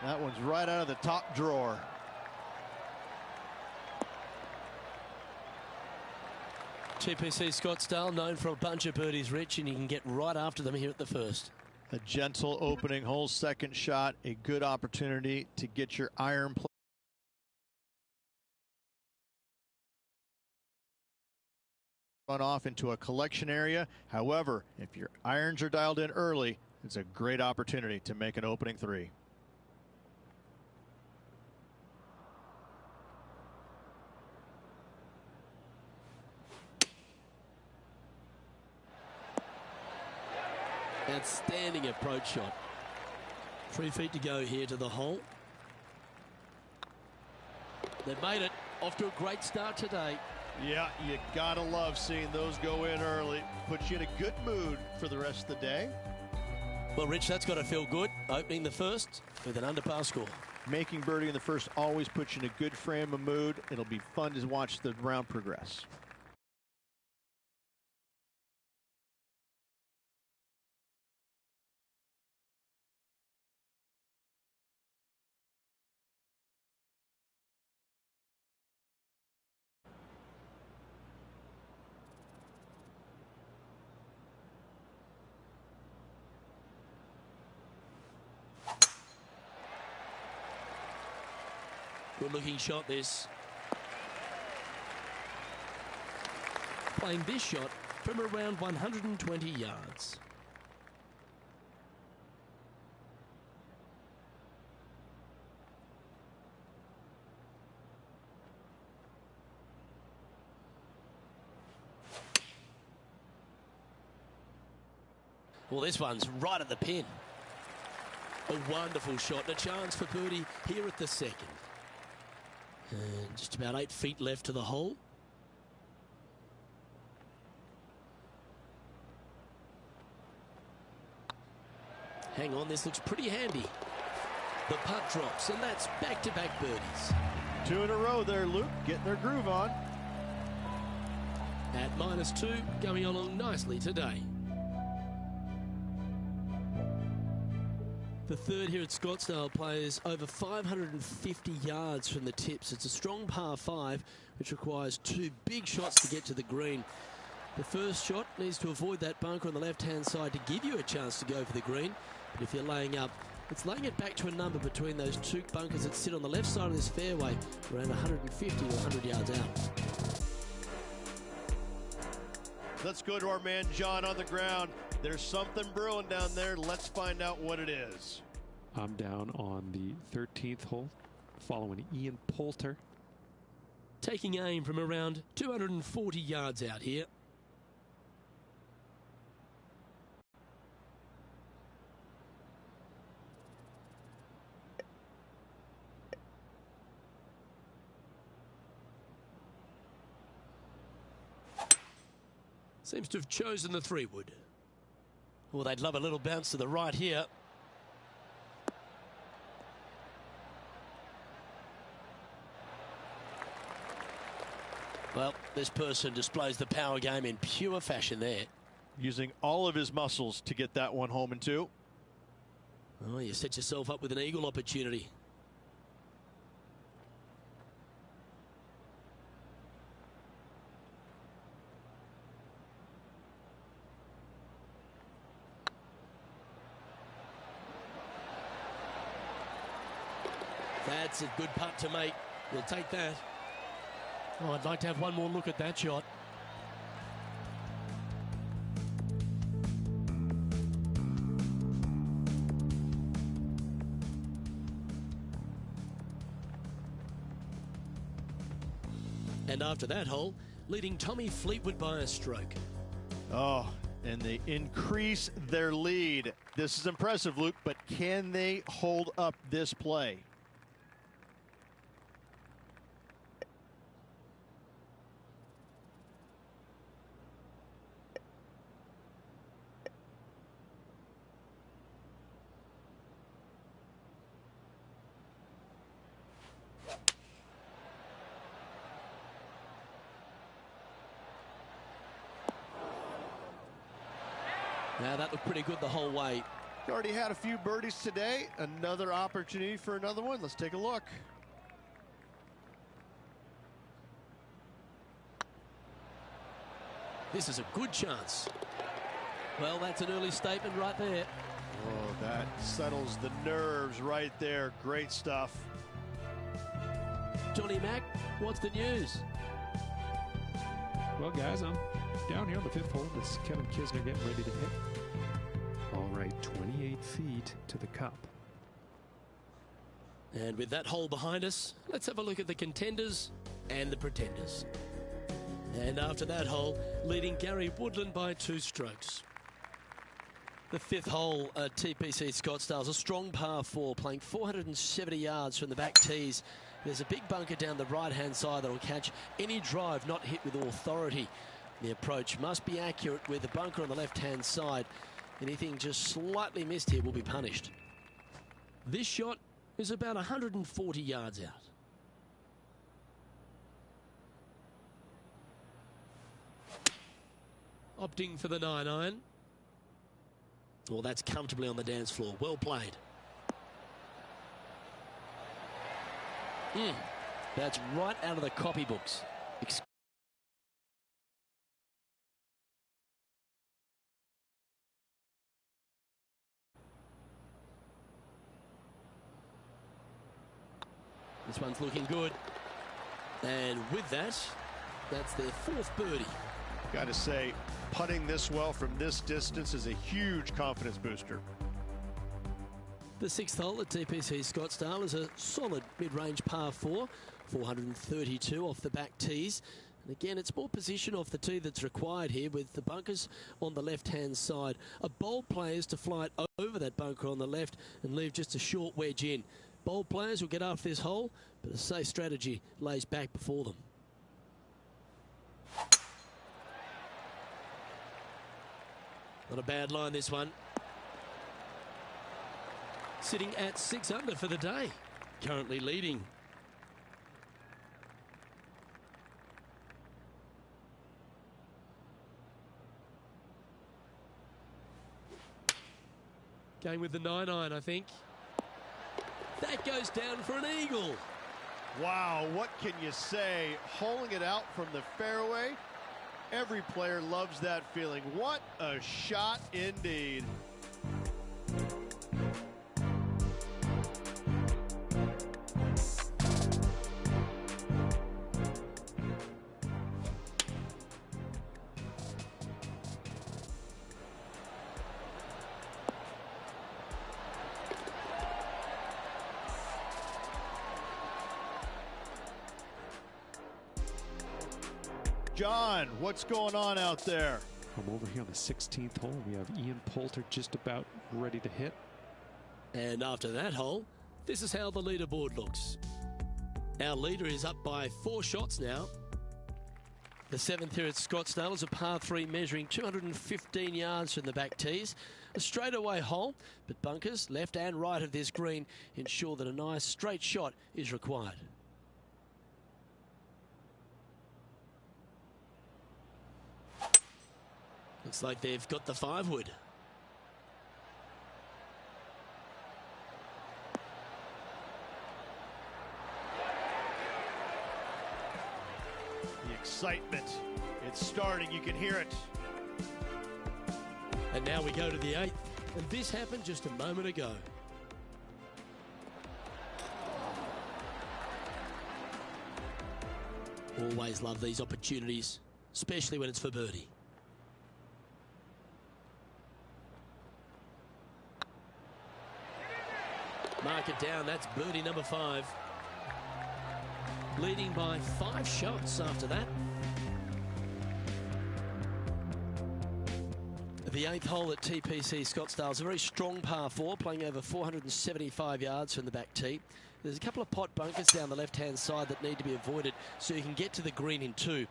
That one's right out of the top drawer. TPC Scottsdale, known for a bunch of birdies, Rich, and you can get right after them here at the first. A gentle opening hole, second shot, a good opportunity to get your iron play run off into a collection area. However, if your irons are dialed in early, it's a great opportunity to make an opening three. Outstanding approach shot. 3 feet to go here to the hole. They've made it. Off to a great start today. Yeah, you gotta love seeing those go in early. Puts you in a good mood for the rest of the day. Well, Rich, that's got to feel good. Opening the first with an underpass score. Making birdie in the first always puts you in a good frame of mood. It'll be fun to watch the round progress. Good looking shot this. Playing this shot from around 120 yards. Well, this one's right at the pin. A wonderful shot and a chance for birdie here at the second. And just about 8 feet left to the hole. Hang on, this looks pretty handy. The putt drops, and that's back-to-back birdies. 2 in a row there, Luke, getting their groove on. At -2, going along nicely today. The third here at Scottsdale plays over 550 yards from the tips. It's a strong par 5, which requires 2 big shots to get to the green. The first shot needs to avoid that bunker on the left-hand side to give you a chance to go for the green. But if you're laying up, it's laying it back to a number between those 2 bunkers that sit on the left side of this fairway, around 150 to 100 yards out. Let's go to our man John on the ground. There's something brewing down there. Let's find out what it is. I'm down on the 13th hole, following Ian Poulter. Taking aim from around 240 yards out here. Seems to have chosen the 3-wood. Well, they'd love a little bounce to the right here. Well, this person displays the power game in pure fashion there. Using all of his muscles to get that one home in 2. Oh, you set yourself up with an eagle opportunity. That's a good putt to make. We'll take that. Oh, I'd like to have one more look at that shot. And after that hole, leading Tommy Fleetwood by a stroke. Oh, and they increase their lead. This is impressive, Luke, but can they hold up this play? Now that looked pretty good the whole way. Already had a few birdies today. Another opportunity for another one. Let's take a look. This is a good chance. Well, that's an early statement right there. Oh, that settles the nerves right there. Great stuff. Johnny Mack, what's the news? Well, guys, I'm down here on the 5th hole. This is Kevin Kisner getting ready to hit. All right, 28 feet to the cup. And with that hole behind us, let's have a look at the contenders and the pretenders. And after that hole, leading Gary Woodland by 2 strokes. The 5th hole at TPC Scottsdale is a strong par 4, playing 470 yards from the back tees. There's a big bunker down the right-hand side that will catch any drive not hit with authority. The approach must be accurate with the bunker on the left-hand side. Anything just slightly missed here will be punished. This shot is about 140 yards out. Opting for the 9-iron. Well, that's comfortably on the dance floor. Well played. That's right out of the copybooks. This one's looking good. And with that, that's their 4th birdie. Got to say, putting this well from this distance is a huge confidence booster. The 6th hole at TPC Scottsdale is a solid mid-range par 4, 432 off the back tees. And again, it's more position off the tee that's required here with the bunkers on the left-hand side. A bold player is to fly it over that bunker on the left and leave just a short wedge in. Bold players will get after this hole, but a safe strategy lays back before them. Not a bad line, this one. Sitting at 6 under for the day. Currently leading. Going with the 9-iron, I think. That goes down for an eagle. Wow, what can you say? Holing it out from the fairway. Every player loves that feeling. What a shot indeed. John, what's going on out there? I'm over here on the 16th hole. We have Ian Poulter just about ready to hit. And after that hole, this is how the leaderboard looks. Our leader is up by 4 shots now. The 7th here at Scottsdale is a par 3 measuring 215 yards from the back tees. A straightaway hole, but bunkers left and right of this green ensure that a nice straight shot is required. Looks like they've got the 5-wood. The excitement, it's starting, you can hear it. And now we go to the 8th, and this happened just a moment ago. Always love these opportunities, especially when it's for birdie. Mark it down, that's birdie number 5. Leading by 5 shots after that. The 8th hole at TPC Scottsdale is a very strong par 4, playing over 475 yards from the back tee. There's a couple of pot bunkers down the left-hand side that need to be avoided so you can get to the green in 2.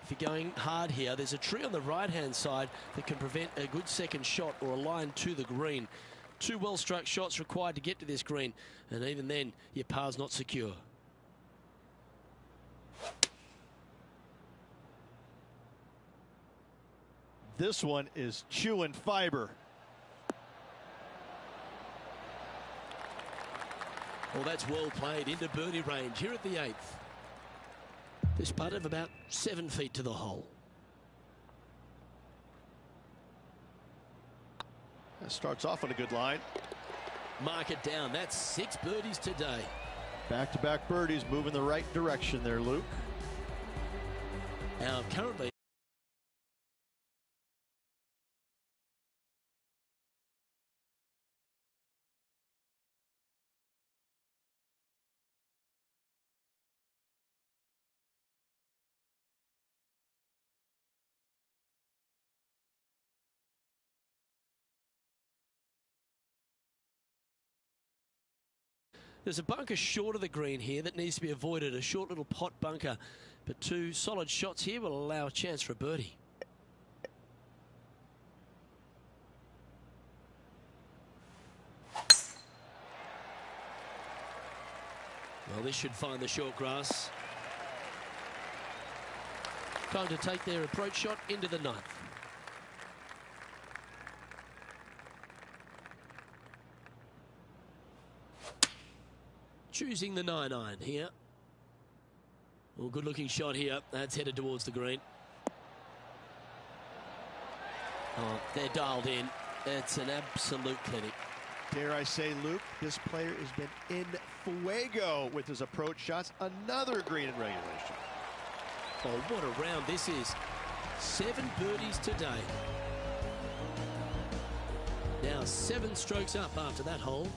If you're going hard here, there's a tree on the right-hand side that can prevent a good second shot or a line to the green. 2 well-struck shots required to get to this green, and even then, your par's not secure. This one is chewing fiber. Well, that's well played into birdie range here at the 8th. This putt of about 7 feet to the hole. That starts off on a good line. Mark it down. That's 6 birdies today. Back-to-back birdies, moving the right direction there, Luke. Now, currently, there's a bunker short of the green here that needs to be avoided, a short little pot bunker. But 2 solid shots here will allow a chance for a birdie. Well, this should find the short grass. Time to take their approach shot into the 9th. Choosing the 9-iron here. Well, good looking shot here. That's headed towards the green. Oh, they're dialed in. It's an absolute clinic. Dare I say, Luke, this player has been in fuego with his approach shots. Another green in regulation. Oh, what a round this is. 7 birdies today. Now 7 strokes up after that hole.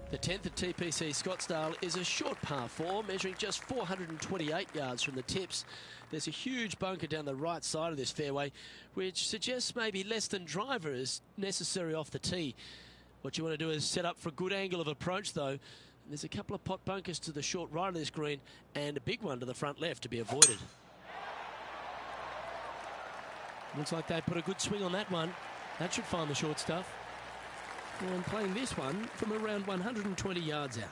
The 10th at TPC Scottsdale is a short par 4, measuring just 428 yards from the tips. There's a huge bunker down the right side of this fairway, which suggests maybe less than driver is necessary off the tee. What you want to do is set up for a good angle of approach, though. There's a couple of pot bunkers to the short right of this green and a big one to the front left to be avoided. Looks like they put a good swing on that one. That should find the short stuff. And playing this one from around 120 yards out.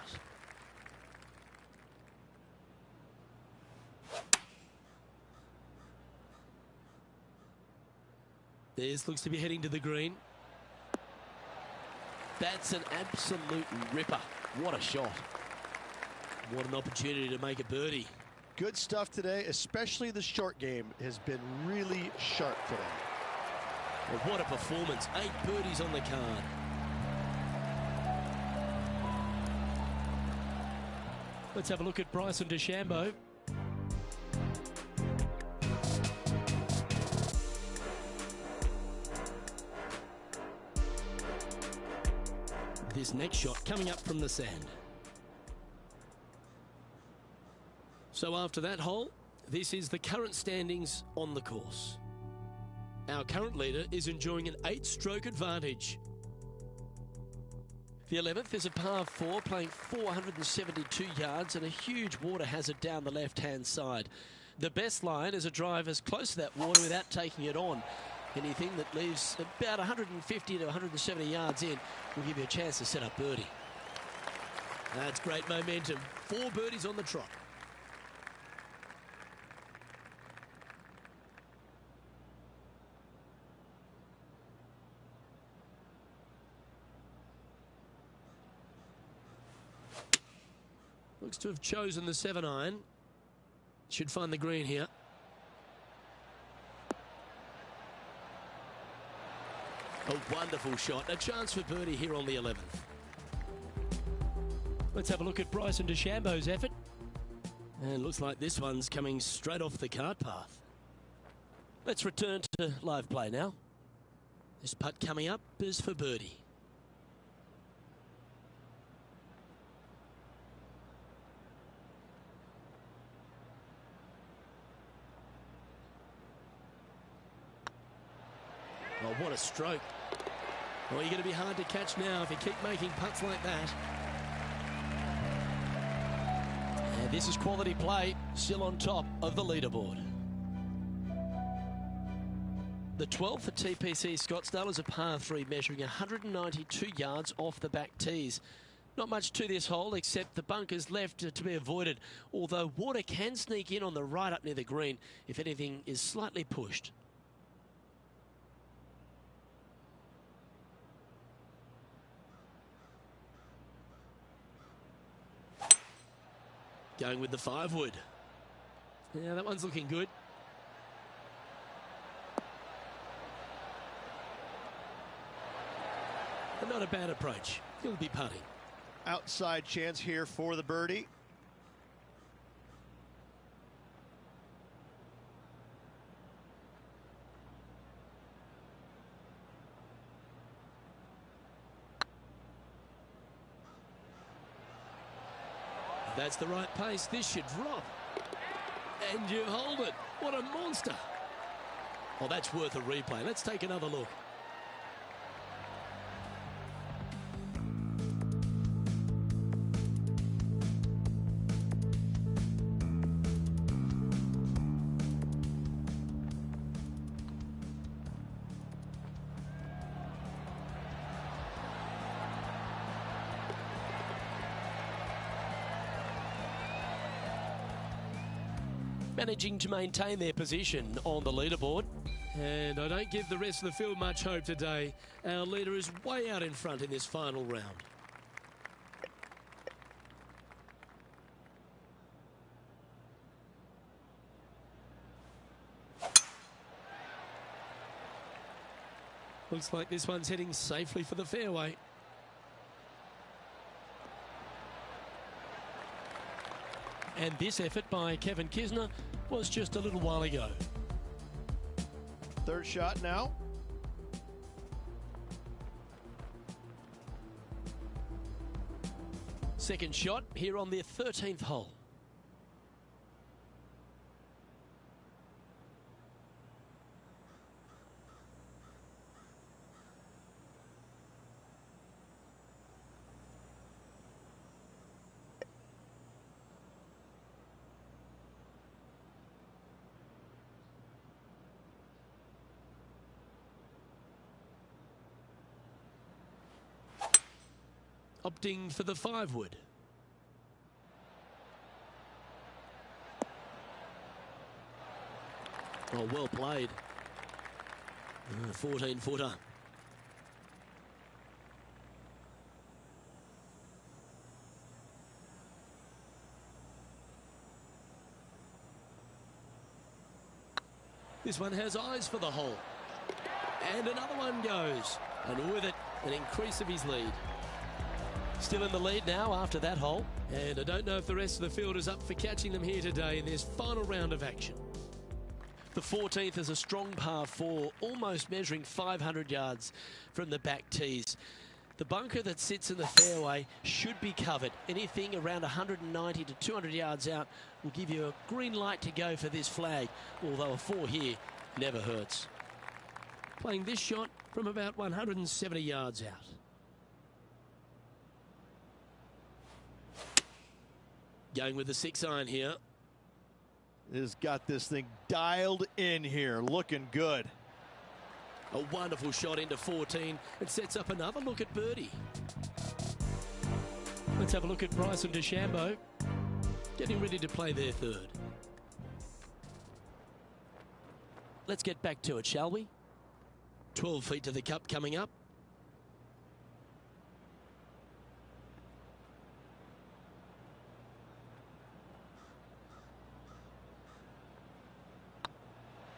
This looks to be heading to the green. That's an absolute ripper. What a shot. What an opportunity to make a birdie. Good stuff today, especially the short game has been really sharp today. Well, what a performance. 8 birdies on the card. Let's have a look at Bryson DeChambeau. This next shot coming up from the sand. So after that hole, this is the current standings on the course. Our current leader is enjoying an 8-stroke advantage. The 11th is a par 4, playing 472 yards and a huge water hazard down the left-hand side. The best line is a drive as close to that water without taking it on. Anything that leaves about 150 to 170 yards in will give you a chance to set up birdie. That's great momentum. 4 birdies on the trot. Looks to have chosen the 7-iron. Should find the green here. A wonderful shot. A chance for birdie here on the 11th. Let's have a look at Bryson DeChambeau's effort. And looks like this one's coming straight off the cart path. Let's return to live play now. This putt coming up is for birdie. Oh, what a stroke. Well, you're going to be hard to catch now if you keep making putts like that. And this is quality play, still on top of the leaderboard. The 12th at TPC Scottsdale is a par 3 measuring 192 yards off the back tees. Not much to this hole except the bunkers left to be avoided, although water can sneak in on the right up near the green if anything is slightly pushed. Going with the 5-wood. Yeah, that one's looking good. And not a bad approach. He'll be putting. Outside chance here for the birdie. That's the right pace. This should drop. And you hold it. What a monster. Oh, that's worth a replay. Let's take another look. Managing to maintain their position on the leaderboard. And I don't give the rest of the field much hope today. Our leader is way out in front in this final round. Looks like this one's heading safely for the fairway. And this effort by Kevin Kisner was just a little while ago. Third shot now. Second shot here on the 13th hole. Opting for the 5-wood. Oh, well played. 14-footer. This one has eyes for the hole. And another one goes. And with it, an increase of his lead. Still in the lead now after that hole. And I don't know if the rest of the field is up for catching them here today in this final round of action. The 14th is a strong par 4, almost measuring 500 yards from the back tees. The bunker that sits in the fairway should be covered. Anything around 190 to 200 yards out will give you a green light to go for this flag, although a 4 here never hurts. Playing this shot from about 170 yards out. Going with the 6-iron here. Has got this thing dialed in here, looking good. A wonderful shot into 14. It sets up another look at birdie. Let's have a look at Bryson DeChambeau getting ready to play their third. Let's get back to it, shall we? 12 feet to the cup coming up.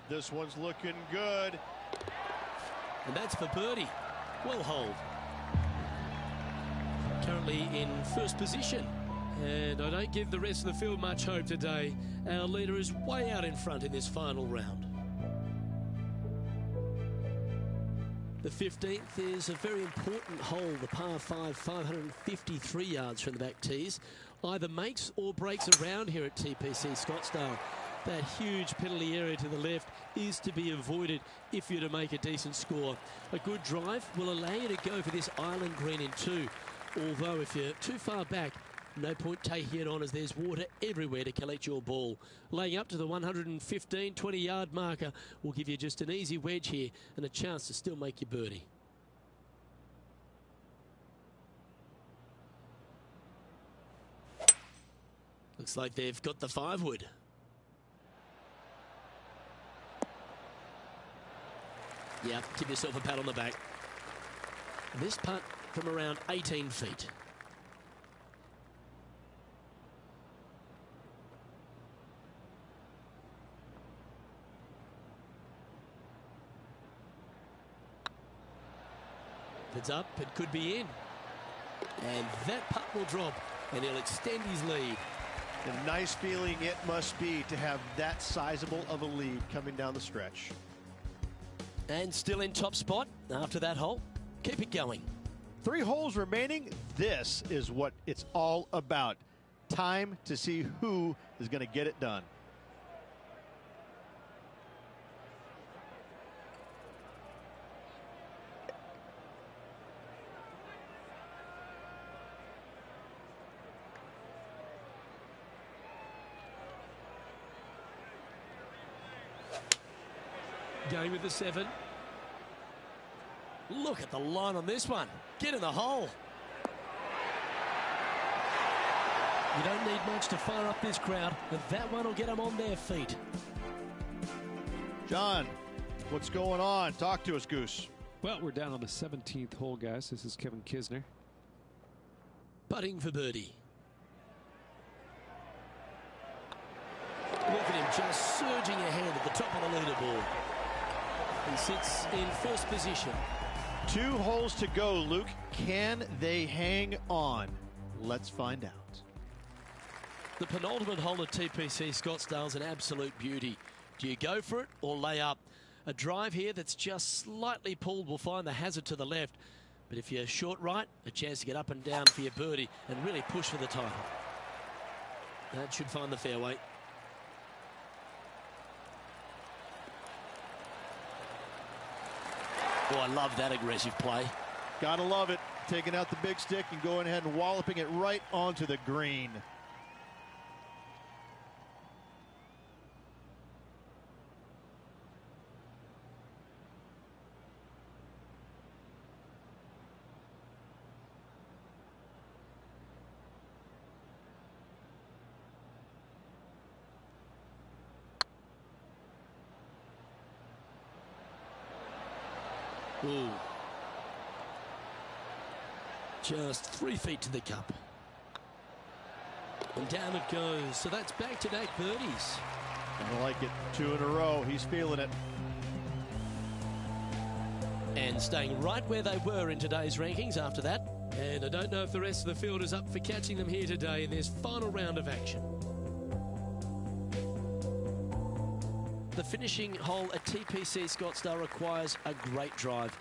This one's looking good. And that's for birdie. Well holed. Currently in first position. And I don't give the rest of the field much hope today. Our leader is way out in front in this final round. The 15th is a very important hole, the par 5, 553 yards from the back tees. Either makes or breaks around here at TPC Scottsdale. That huge penalty area to the left is to be avoided if you're to make a decent score. A good drive will allow you to go for this island green in 2. Although if you're too far back, no point taking it on as there's water everywhere to collect your ball. Laying up to the 115, 20-yard marker will give you just an easy wedge here and a chance to still make your birdie. Looks like they've got the 5-wood. Yeah, give yourself a pat on the back. This putt from around 18 feet. It's up, it could be in. And that putt will drop, and he'll extend his lead. A nice feeling it must be to have that sizable of a lead coming down the stretch. And still in top spot after that hole. Keep it going. 3 holes remaining. This is what it's all about. Time to see who is going to get it done. Going with the 7. Look at the line on this one. Get in the hole. You don't need much to fire up this crowd, but that one will get them on their feet. John, what's going on? Talk to us, Goose. Well, we're down on the 17th hole, guys. This is Kevin Kisner. Putting for birdie. Look at him just surging ahead at the top of the leaderboard. He sits in first position. 2 holes to go, Luke. Can they hang on? Let's find out. The penultimate hole at TPC Scottsdale's an absolute beauty. Do you go for it or lay up? A drive here that's just slightly pulled will find the hazard to the left. But if you're short right, a chance to get up and down for your birdie and really push for the title. That should find the fairway. Oh, I love that aggressive play. Gotta love it. Taking out the big stick and going ahead and walloping it right onto the green. Ooh. Just 3 feet to the cup. And down it goes. So that's back-to-back birdies. I like it. 2 in a row. He's feeling it. And staying right where they were in today's rankings after that. And I don't know if the rest of the field is up for catching them here today in this final round of action. The finishing hole at TPC Scottsdale requires a great drive.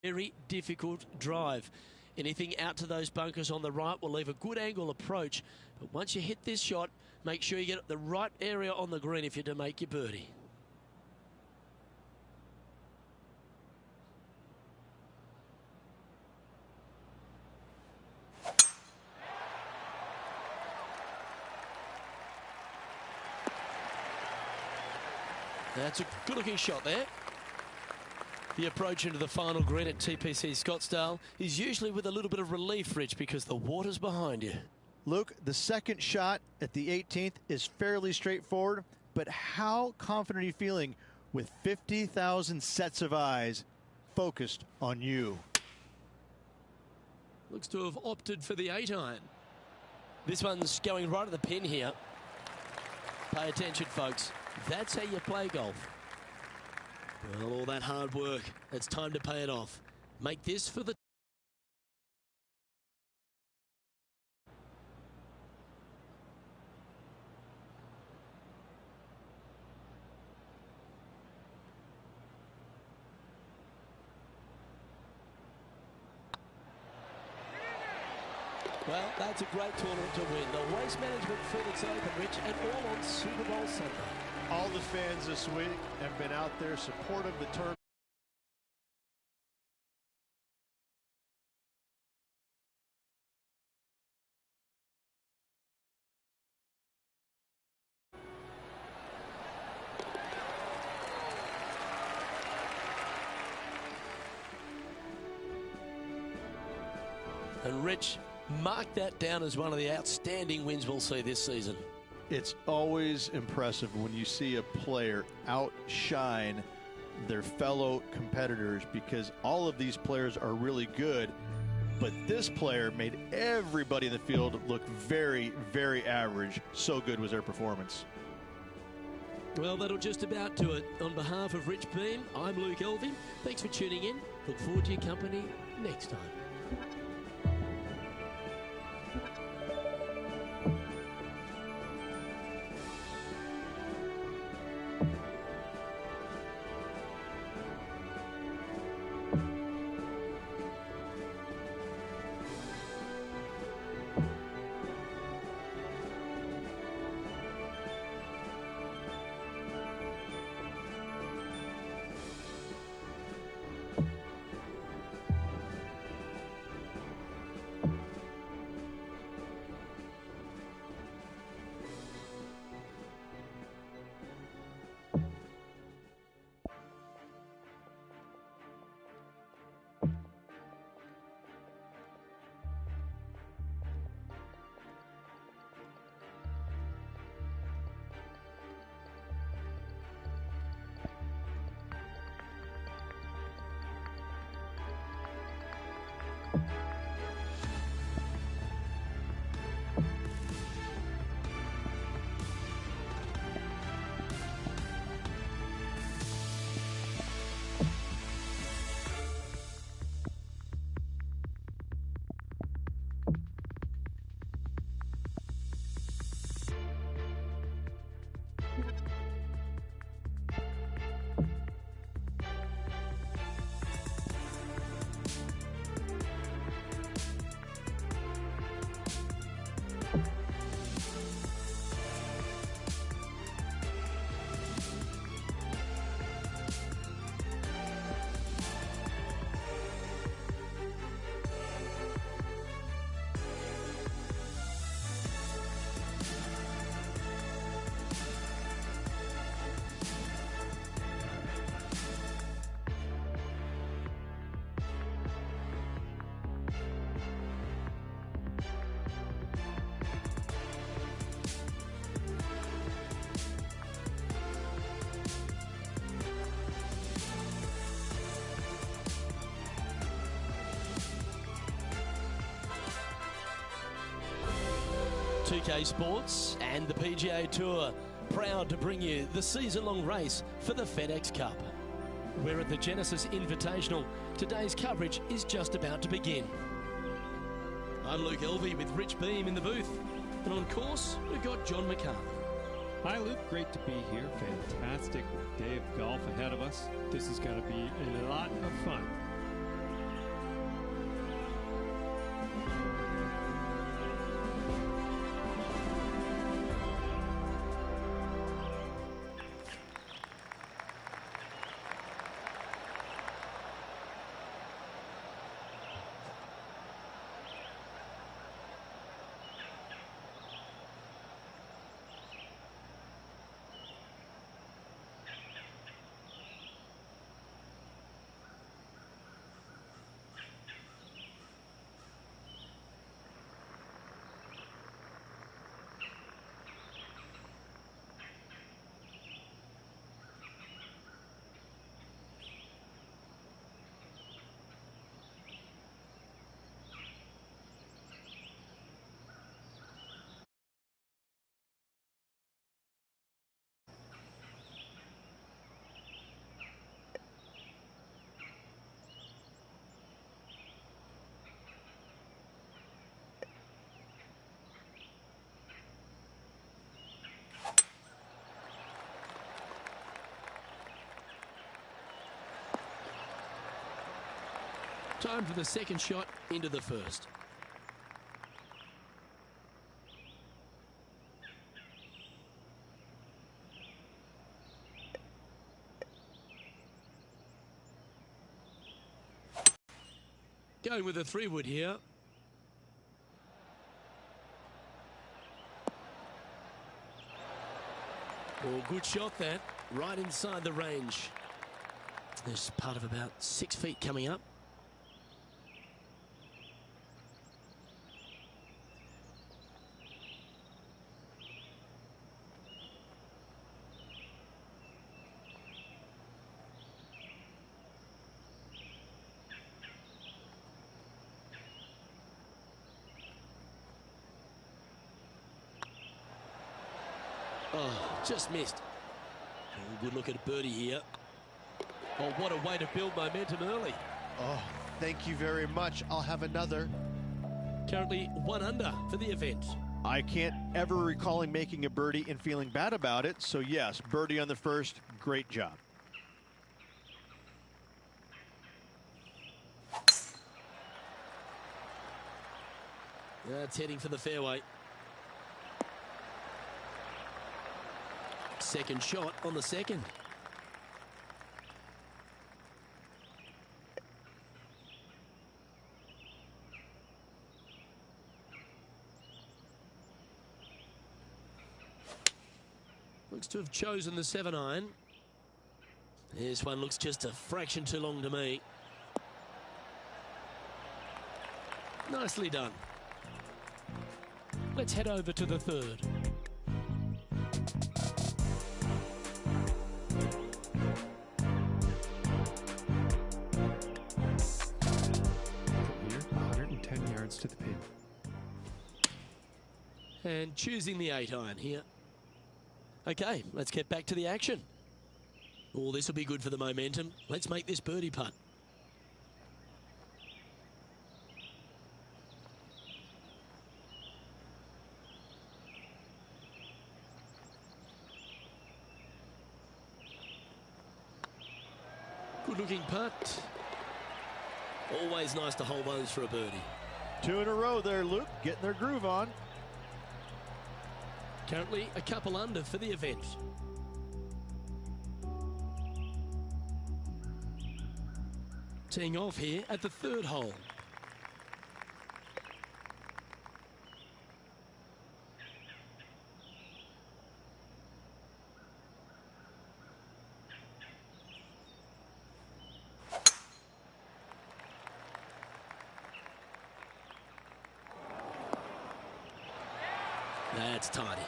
Very difficult drive. Anything out to those bunkers on the right will leave a good angle approach. But once you hit this shot, make sure you get the right area on the green if you're to make your birdie. That's a good-looking shot there. The approach into the final green at TPC Scottsdale is usually with a little bit of relief, Rich, because the water's behind you. Luke, the second shot at the 18th is fairly straightforward, but how confident are you feeling with 50,000 sets of eyes focused on you? Looks to have opted for the 8-iron. This one's going right at the pin here. Pay attention, folks. That's how you play golf. Well, all that hard work, it's time to pay it off. Make this for the... Well, that's a great tournament to win. The Waste Management Phoenix Open, Rich, and all on Super Bowl Sunday. All the fans this week have been out there supportive of the tournament. And Rich, mark that down as one of the outstanding wins we'll see this season. It's always impressive when you see a player outshine their fellow competitors, because all of these players are really good, but this player made everybody in the field look very, very average. So good was their performance. Well, that'll just about do it. On behalf of Rich Beem, I'm Luke Elvy. Thanks for tuning in. Look forward to your company next time. TK Sports and the PGA Tour proud to bring you the season-long race for the FedEx Cup. We're at the Genesis Invitational. Today's coverage is just about to begin. I'm Luke Elvy with Rich Beem in the booth. And on course, we've got John McCarthy. Hi, Luke. Great to be here. Fantastic day of golf ahead of us. This is going to be a lot of fun. Time for the second shot into the first. Going with a 3-wood here. Oh, good shot that, right inside the range. There's part of about 6 feet coming up. Oh, just missed. Good look at a birdie here. Oh, what a way to build momentum early. Oh, thank you very much. I'll have another. Currently 1 under for the event. I can't ever recall him making a birdie and feeling bad about it. So yes, birdie on the first. Great job. That's heading for the fairway. Second shot on the second. Looks to have chosen the 7-iron. This one looks just a fraction too long to me. Nicely done. Let's head over to the third. From here, 110 yards to the pin. And choosing the 8-iron here. Okay, let's get back to the action. Oh, this will be good for the momentum. Let's make this birdie putt. Good looking putt. Always nice to hold those for a birdie. 2 in a row there, Luke. Getting their groove on. Currently a couple under for the event. Teeing off here at the third hole. That's tidy.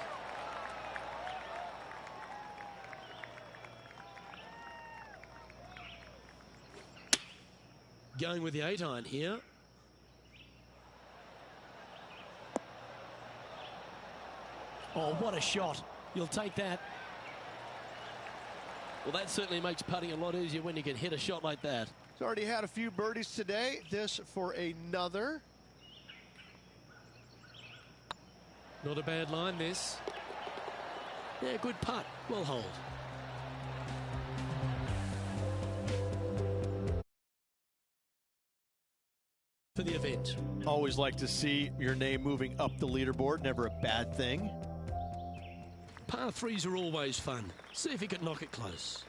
Going with the 8-iron here. Oh, what a shot. You'll take that. Well, that certainly makes putting a lot easier when you can hit a shot like that. He's already had a few birdies today. This for another. Not a bad line, this. Yeah, good putt. Well hold. For the event. Always like to see your name moving up the leaderboard. Never a bad thing. Par 3s are always fun. See if you can knock it close.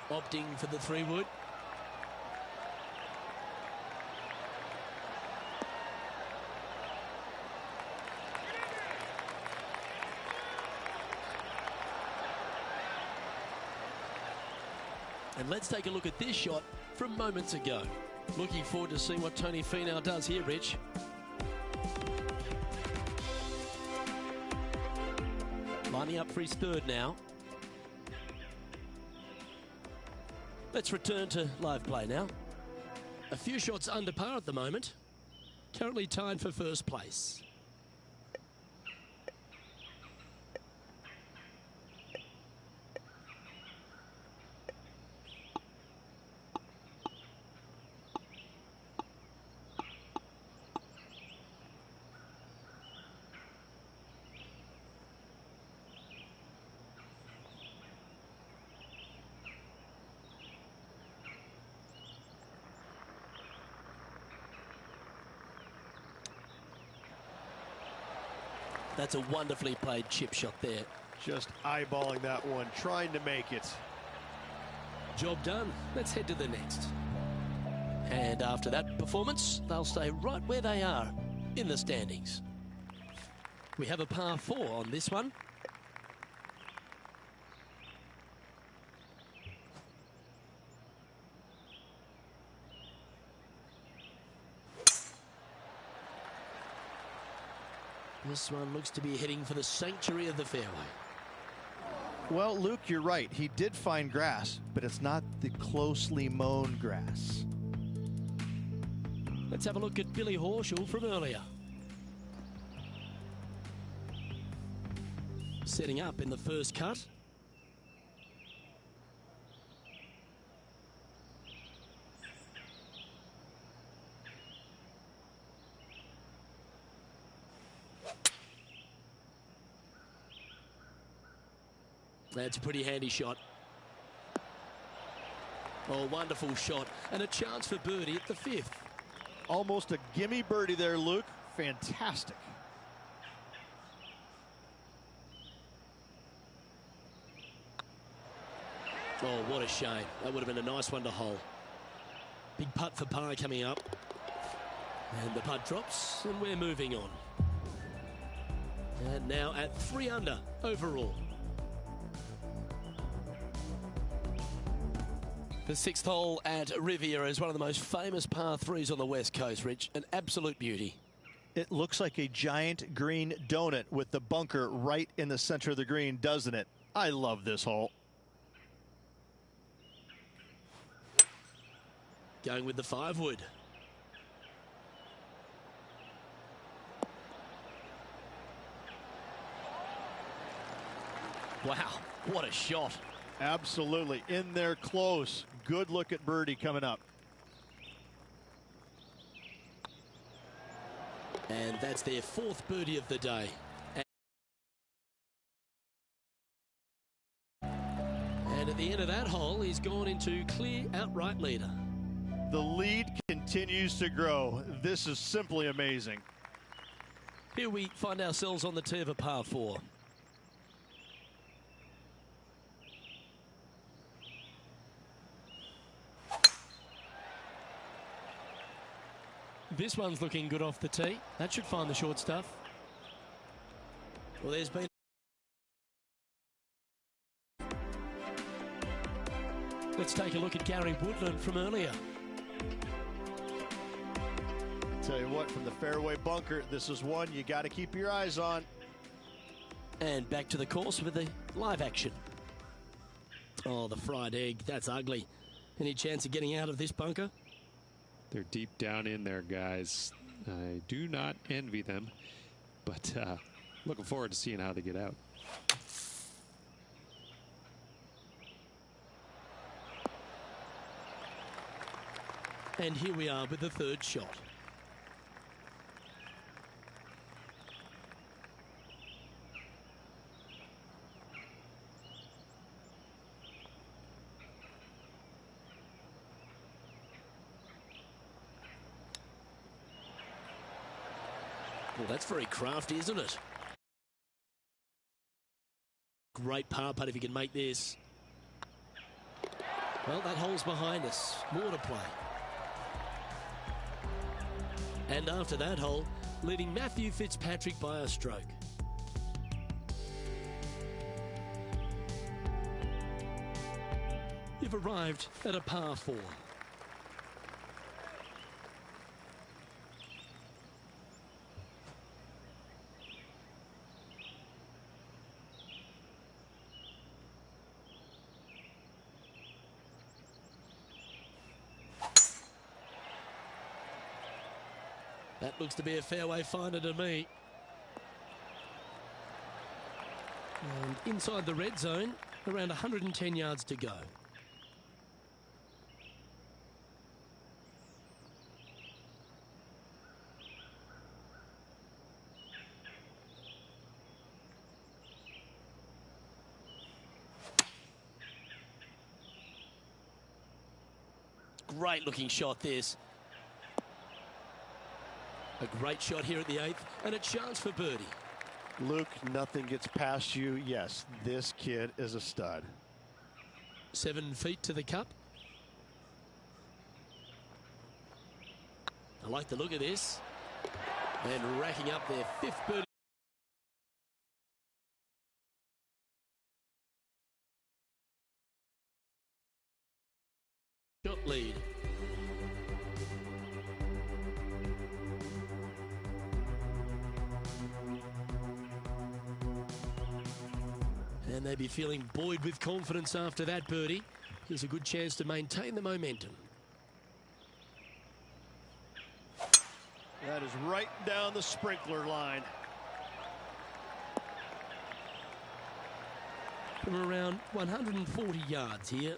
Opting for the 3-wood. And let's take a look at this shot from moments ago. Looking forward to seeing what Tony Finau does here, Rich. Lining up for his third now. Let's return to live play now. A few shots under par at the moment. Currently tied for first place. That's a wonderfully played chip shot there. Just eyeballing that one, trying to make it. Job done. Let's head to the next. And after that performance, they'll stay right where they are in the standings. We have a par 4 on this one. This one looks to be heading for the sanctuary of the fairway. Well, Luke, you're right. He did find grass, but it's not the closely mown grass. Let's have a look at Billy Horschel from earlier. Setting up in the first cut. That's a pretty handy shot. Oh, wonderful shot. And a chance for birdie at the 5th. Almost a gimme birdie there, Luke. Fantastic. Oh, what a shame. That would have been a nice one to hole. Big putt for par coming up. And the putt drops, and we're moving on. And now at 3 under overall. The 6th hole at Riviera is one of the most famous par 3s on the West Coast, Rich. An absolute beauty. It looks like a giant green donut with the bunker right in the center of the green, doesn't it? I love this hole. Going with the 5-wood. Wow, what a shot. Absolutely. In there close. Good look at birdie coming up. And that's their 4th birdie of the day. And at the end of that hole, he's gone into clear outright leader. The lead continues to grow. This is simply amazing. Here we find ourselves on the tee of a par 4. This one's looking good off the tee. That should find the short stuff. Well, there's been... Let's take a look at Gary Woodland from earlier. Tell you what, from the fairway bunker, this is one you got to keep your eyes on. And back to the course with the live action. Oh, the fried egg. That's ugly. Any chance of getting out of this bunker? They're deep down in there, guys. I do not envy them, but looking forward to seeing how they get out. And here we are with the 3rd shot. Well, that's very crafty, isn't it? Great par putt if you can make this. Well, that hole's behind us. More to play. And after that hole, leading Matthew Fitzpatrick by a stroke. You've arrived at a par 4. That looks to be a fairway finder to me. And inside the red zone, around 110 yards to go. Great looking shot this. A great shot here at the 8th, and a chance for birdie. Luke, nothing gets past you. Yes, this kid is a stud. 7 feet to the cup. I like the look of this. And racking up their 5th birdie. Shot lead. And may be feeling buoyed with confidence after that birdie. Here's a good chance to maintain the momentum. That is right down the sprinkler line. From around 140 yards here.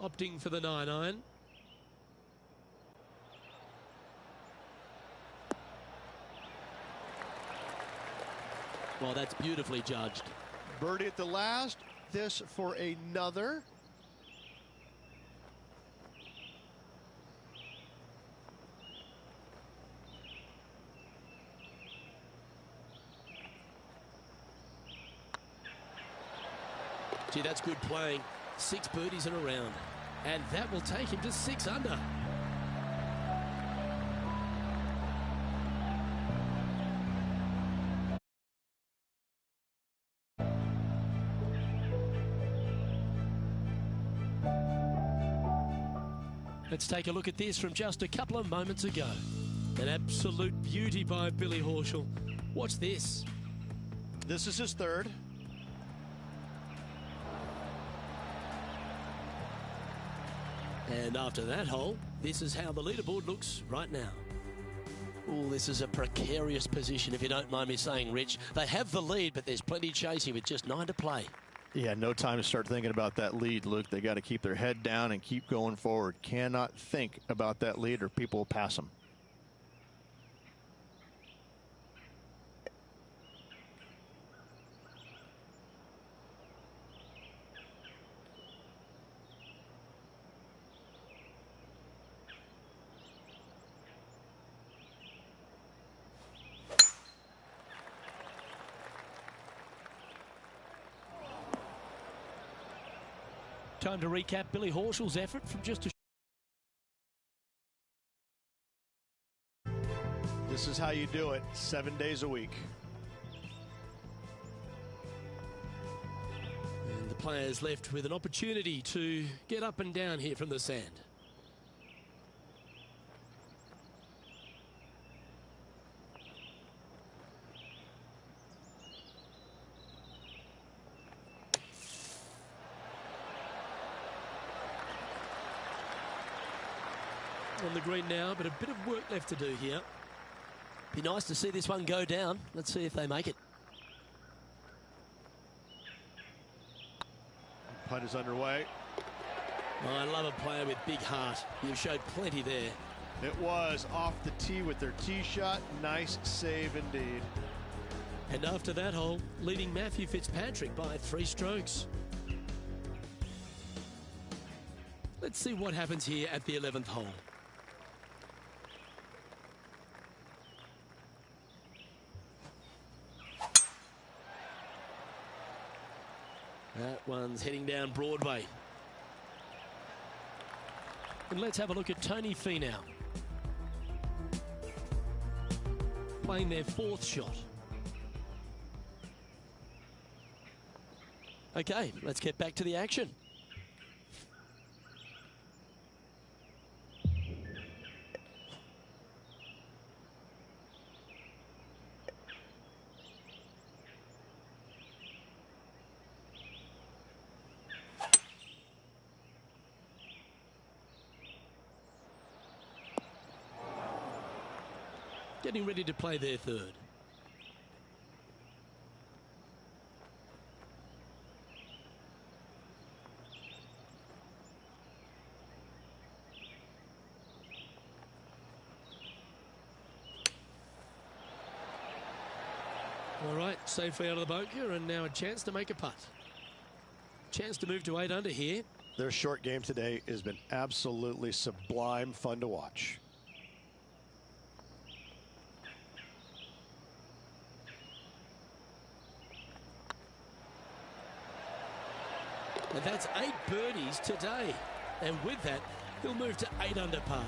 Opting for the 9-iron. Well, that's beautifully judged. Birdie at the last. This for another. Gee, that's good playing. 6 birdies in a round. And that will take him to 6 under. Let's take a look at this from just a couple of moments ago. An absolute beauty by Billy Horschel. Watch this. This is his third. And after that hole, this is how the leaderboard looks right now. Oh, this is a precarious position, if you don't mind me saying, Rich. They have the lead, but there's plenty chasing with just 9 to play. Yeah, no time to start thinking about that lead, Luke. They got to keep their head down and keep going forward. Cannot think about that lead or people will pass them. Time to recap Billy Horschel's effort from just a... This is how you do it, 7 days a week. And the players left with an opportunity to get up and down here from the sand. On the green now, but a bit of work left to do here. Be nice to see this one go down. Let's see if they make it. Putt is underway. Oh, I love a player with big heart. You've showed plenty there. It was off the tee with their tee shot. Nice save indeed. And after that hole, leading Matthew Fitzpatrick by 3 strokes. Let's see what happens here at the 11th hole. That one's heading down Broadway. And let's have a look at Tony Finau. Playing their 4th shot. Okay, let's get back to the action. Getting ready to play their 3rd. All right, safely out of the bunker, and now a chance to make a putt. Chance to move to 8 under here. Their short game today has been absolutely sublime fun to watch. And that's 8 birdies today. And with that, he'll move to 8 under par.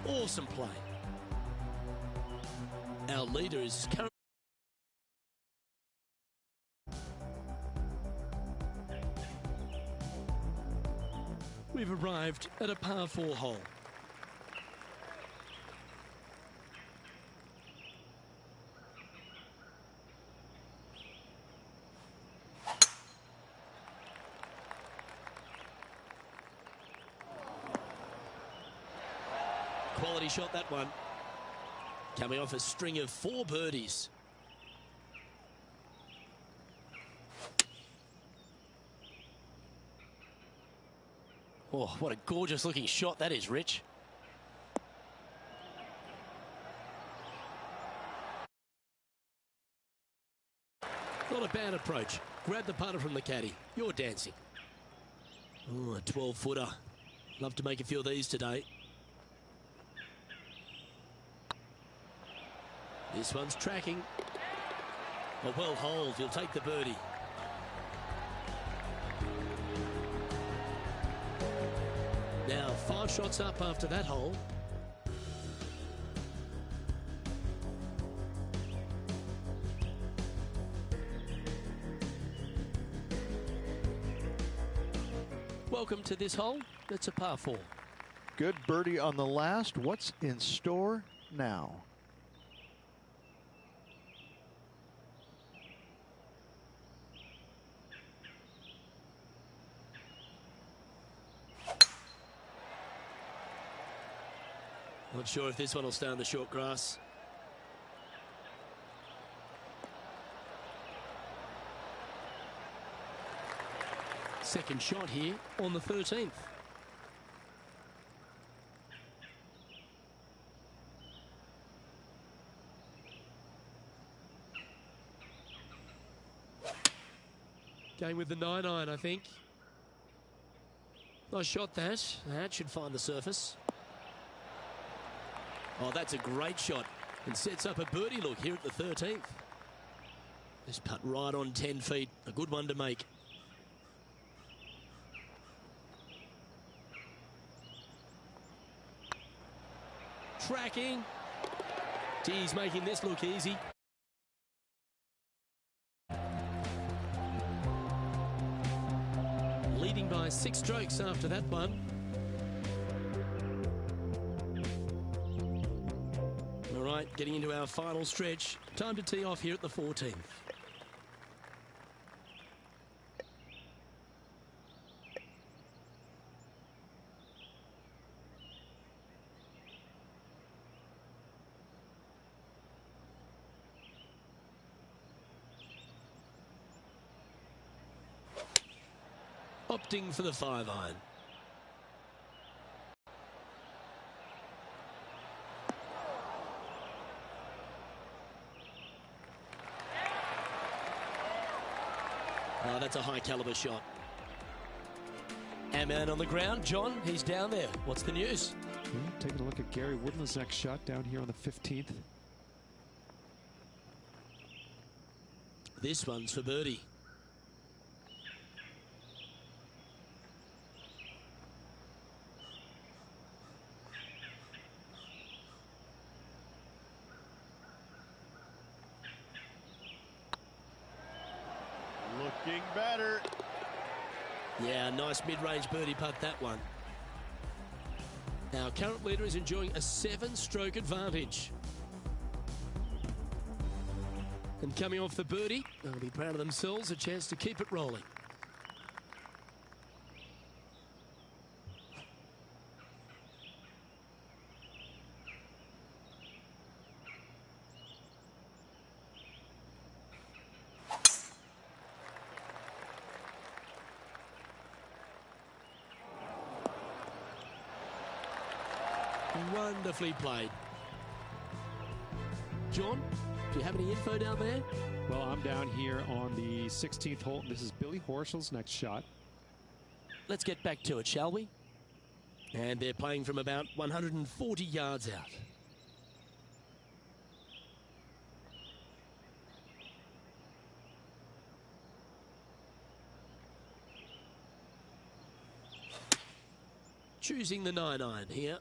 Awesome play. Our leader is currently... We've arrived at a par 4 hole. quality shot, that one. Coming off a string of 4 birdies. Oh, what a gorgeous looking shot that is, Rich. Not a bad approach. Grab the putter from the caddy. You're dancing. Oh, a 12-footer. Love to make a few of these today. This one's tracking. A well hold. He'll take the birdie. Now 5 shots up after that hole. Welcome to this hole. It's a par 4. Good birdie on the last. What's in store now? Not sure if this one will stay on the short grass. Second shot here on the 13th. Going with the 9-iron, I think. Nice shot that. That should find the surface. Oh, that's a great shot and sets up a birdie look here at the 13th. This putt right on 10 feet. A good one to make. Tracking. He's making this look easy. Leading by 6 strokes after that one. All right, getting into our final stretch. Time to tee off here at the 14th. Opting for the 5-iron. Oh, that's a high caliber shot. Our man on the ground, John, he's down there. What's the news? Taking a look at Gary Woodland's next shot down here on the 15th. This one's for birdie. Looking better. Yeah, nice mid-range birdie putt, that one. Our current leader is enjoying a 7-stroke advantage. And coming off the birdie, they'll be proud of themselves, a chance to keep it rolling. Wonderfully played. John, do you have any info down there? Well, I'm down here on the 16th hole. This is Billy Horschel's next shot. Let's get back to it, shall we? And they're playing from about 140 yards out. Choosing the 9-iron here.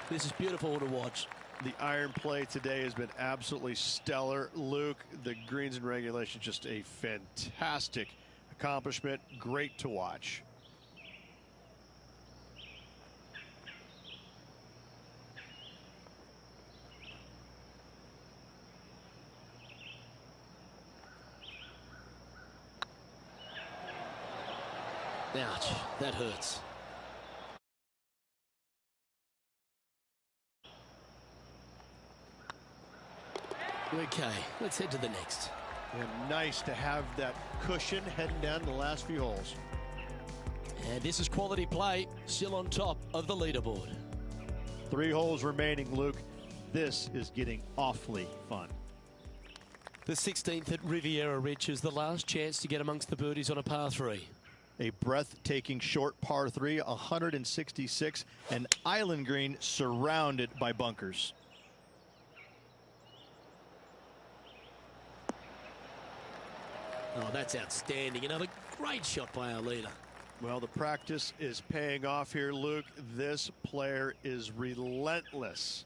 This is beautiful to watch. The iron play today has been absolutely stellar. Luke, the greens and regulation, just a fantastic accomplishment. Great to watch. Ouch, that hurts. Okay, let's head to the next. And nice to have that cushion heading down the last few holes. And this is quality play, still on top of the leaderboard. 3 holes remaining, Luke. This is getting awfully fun. The 16th at Riviera Ridge is the last chance to get amongst the birdies on a par 3. A breathtaking short par 3, 166, an island green surrounded by bunkers. Oh, that's outstanding. Another great shot by our leader. Well, the practice is paying off here, Luke. This player is relentless.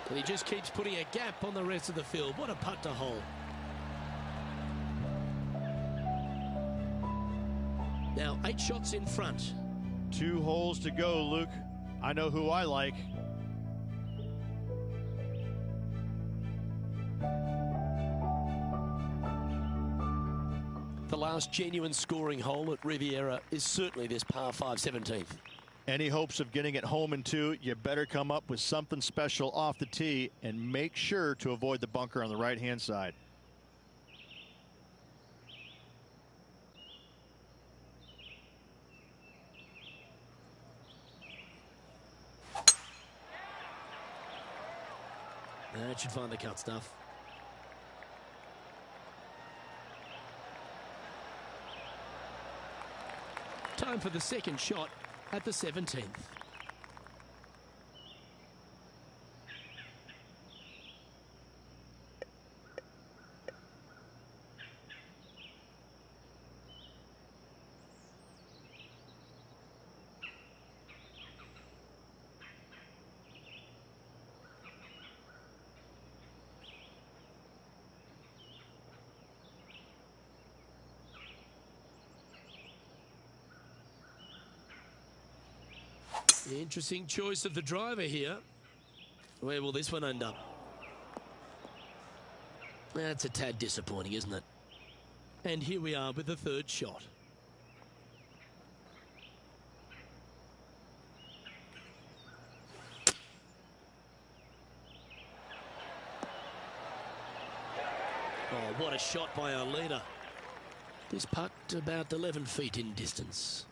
And he just keeps putting a gap on the rest of the field. What a putt to hole. Now 8 shots in front. 2 holes to go, Luke. I know who I like. The last genuine scoring hole at Riviera is certainly this par 5 17th. Any hopes of getting it home in 2, you better come up with something special off the tee and make sure to avoid the bunker on the right-hand side. That should find the cut stuff. Time for the second shot at the 17th. Interesting choice of the driver here. Where will this one end up? That's a tad disappointing, isn't it? And here we are with the third shot. Oh, what a shot by our leader. This putt about 11 feet in distance.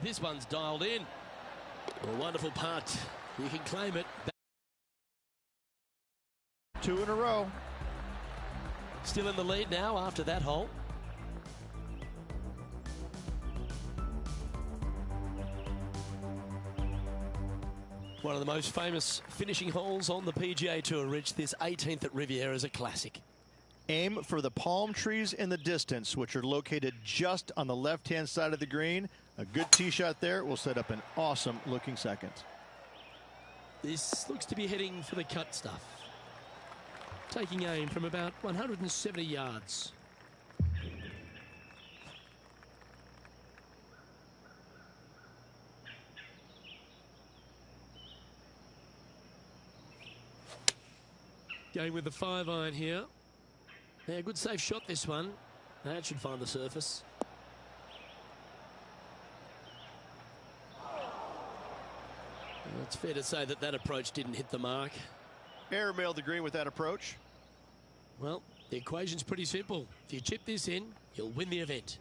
This one's dialed in. A wonderful putt. You can claim it. 2 in a row. Still in the lead now after that hole. One of the most famous finishing holes on the PGA Tour, Rich. This 18th at Riviera is a classic. Aim for the palm trees in the distance, which are located just on the left-hand side of the green. A good tee shot there will set up an awesome looking second. This looks to be heading for the cut stuff. Taking aim from about 170 yards. Going with the 5-iron here. Yeah, good safe shot this one. That should find the surface. It's fair to say that that approach didn't hit the mark. Airmailed the green with that approach. Well, the equation's pretty simple. If you chip this in, you'll win the event.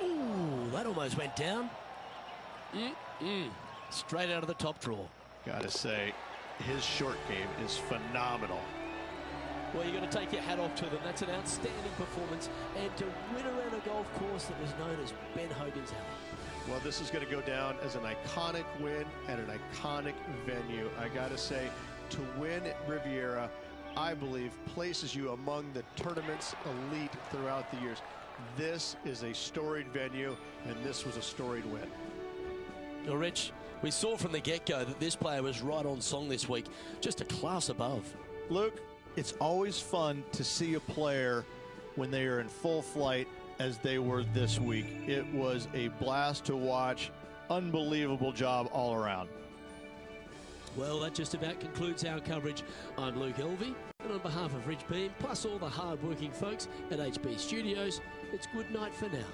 Ooh, that almost went down. Straight out of the top drawer. Gotta say, his short game is phenomenal. Well, you've got to take your hat off to them. That's an outstanding performance. And to win around a golf course that was known as Ben Hogan's Alley. Well, this is going to go down as an iconic win at an iconic venue. I got to say, to win at Riviera, I believe, places you among the tournament's elite throughout the years. This is a storied venue, and this was a storied win. Well, Rich, we saw from the get-go that this player was right on song this week, just a class above. Luke, it's always fun to see a player when they are in full flight as they were this week. It was a blast to watch. Unbelievable job all around. Well, that just about concludes our coverage. I'm Luke Elvey, and on behalf of Rich Beam, plus all the hard-working folks at HB Studios, it's good night for now.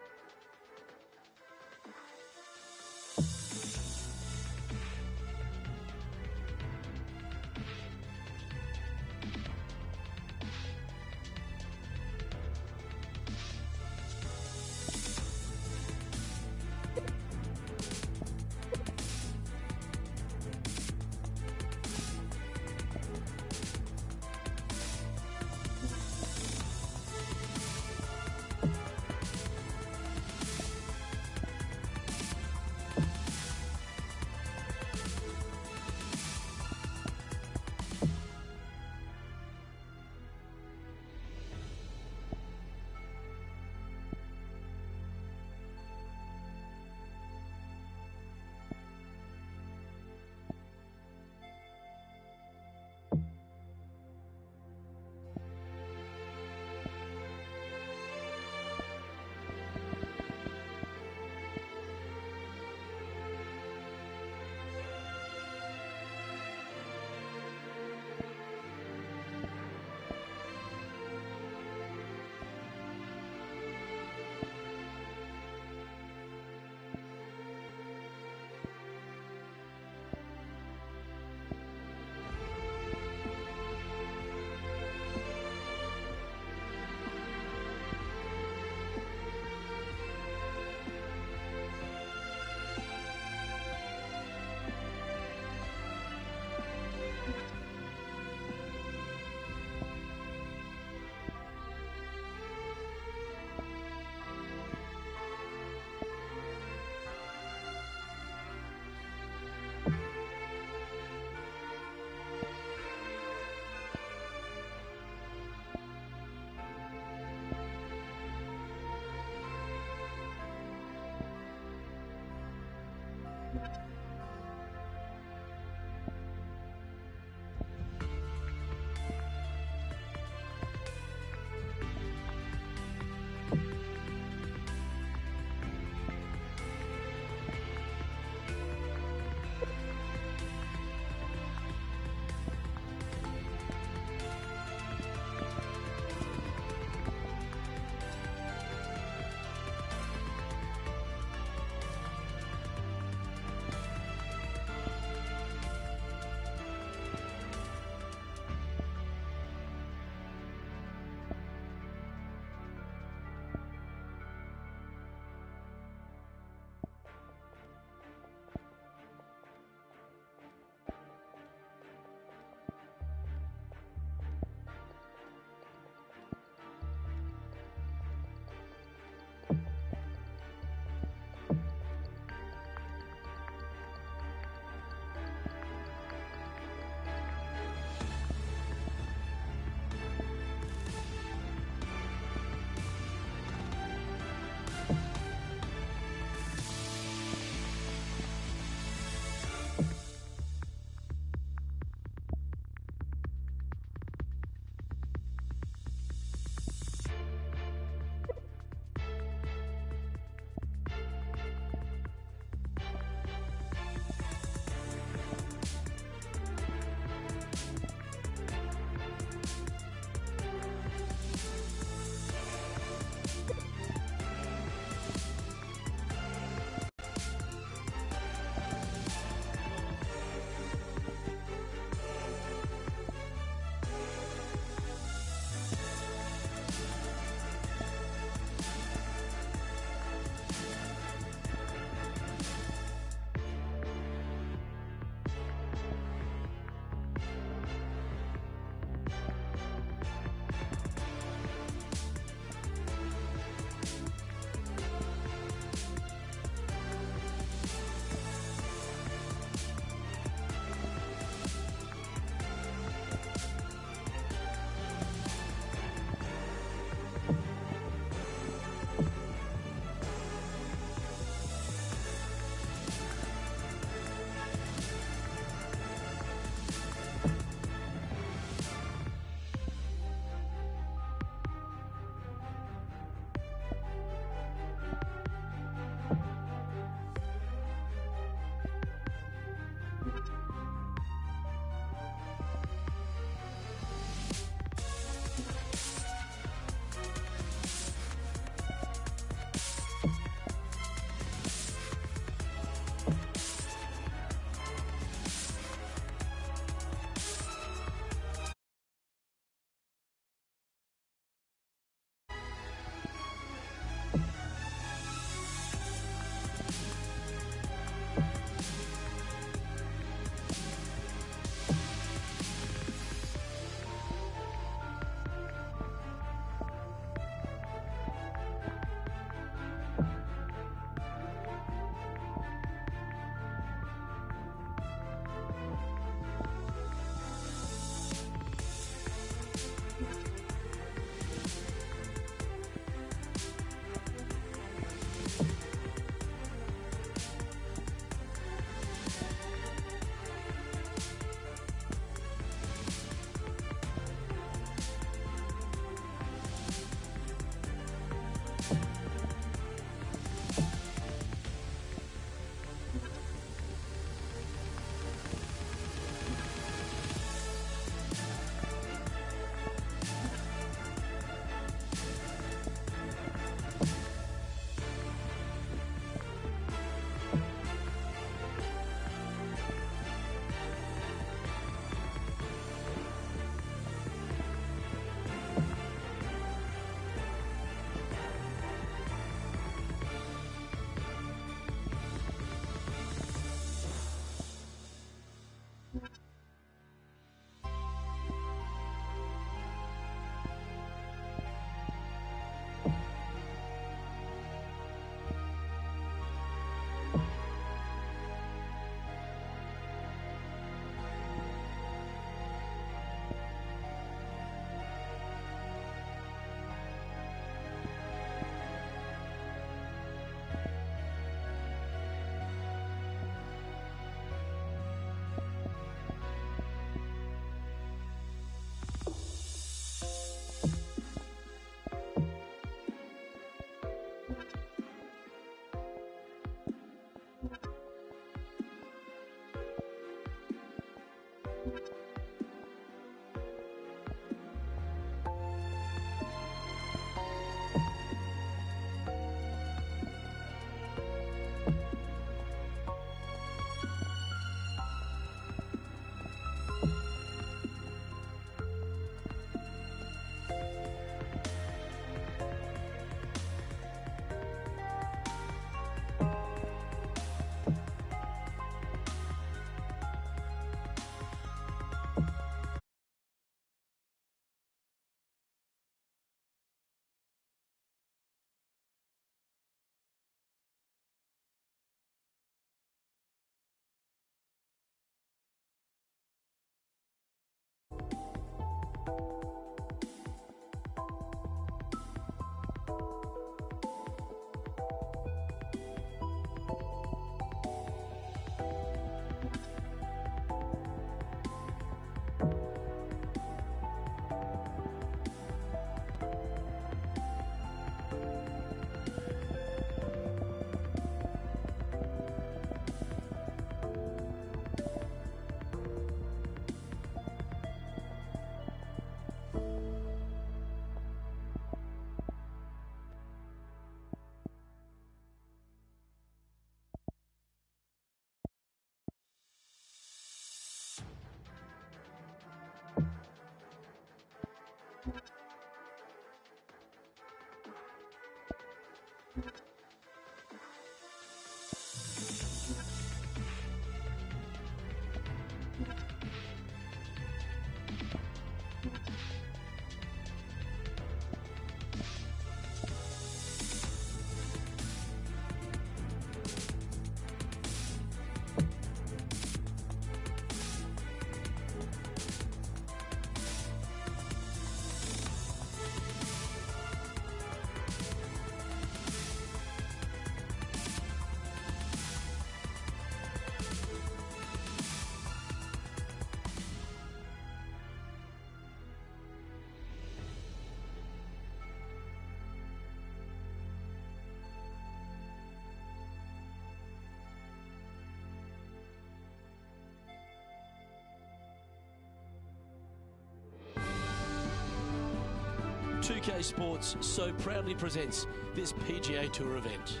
2K Sports so proudly presents this PGA Tour event.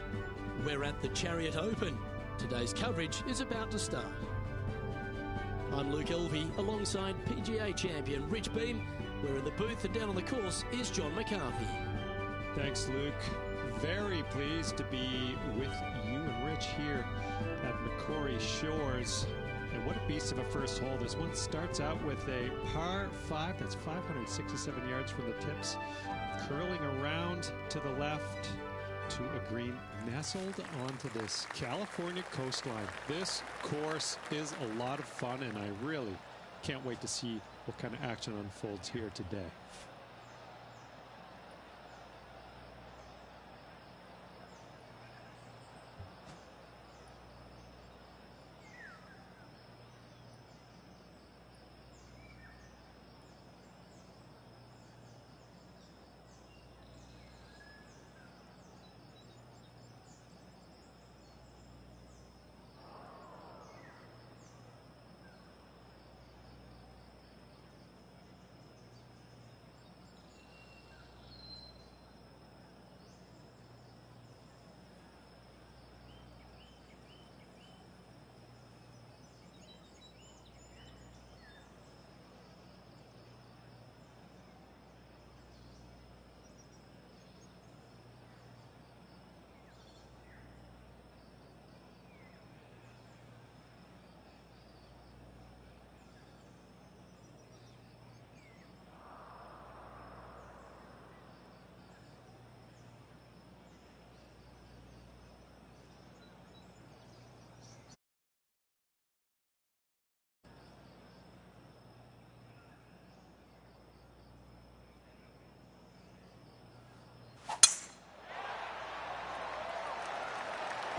We're at the Chariot Open. Today's coverage is about to start. I'm Luke Elvey alongside PGA champion Rich Beem. We're in the booth and down on the course is John McCarthy. Thanks, Luke. Very pleased to be with you and Rich here at Macquarie Shores. And what a beast of a first hole. This one starts out with a par 5. That's 567 yards from the tips. Curling around to the left to a green nestled onto this California coastline. This course is a lot of fun, and I really can't wait to see what kind of action unfolds here today.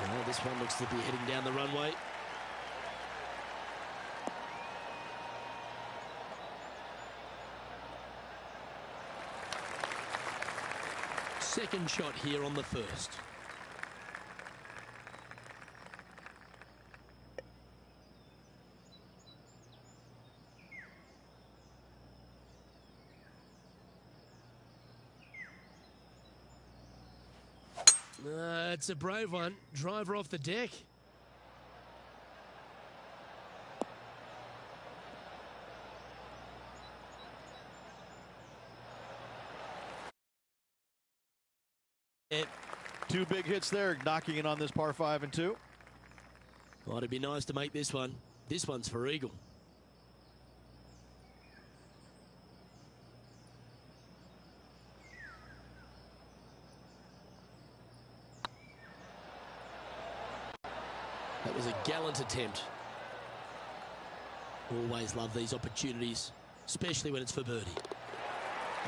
Well, this one looks to be heading down the runway. Second shot here on the first. It's a brave one. Driver off the deck. Two big hits there, knocking it on this par 5 and 2. Well, it'd be nice to make this one. This one's for eagle. That was a gallant attempt. Always love these opportunities, especially when it's for birdie.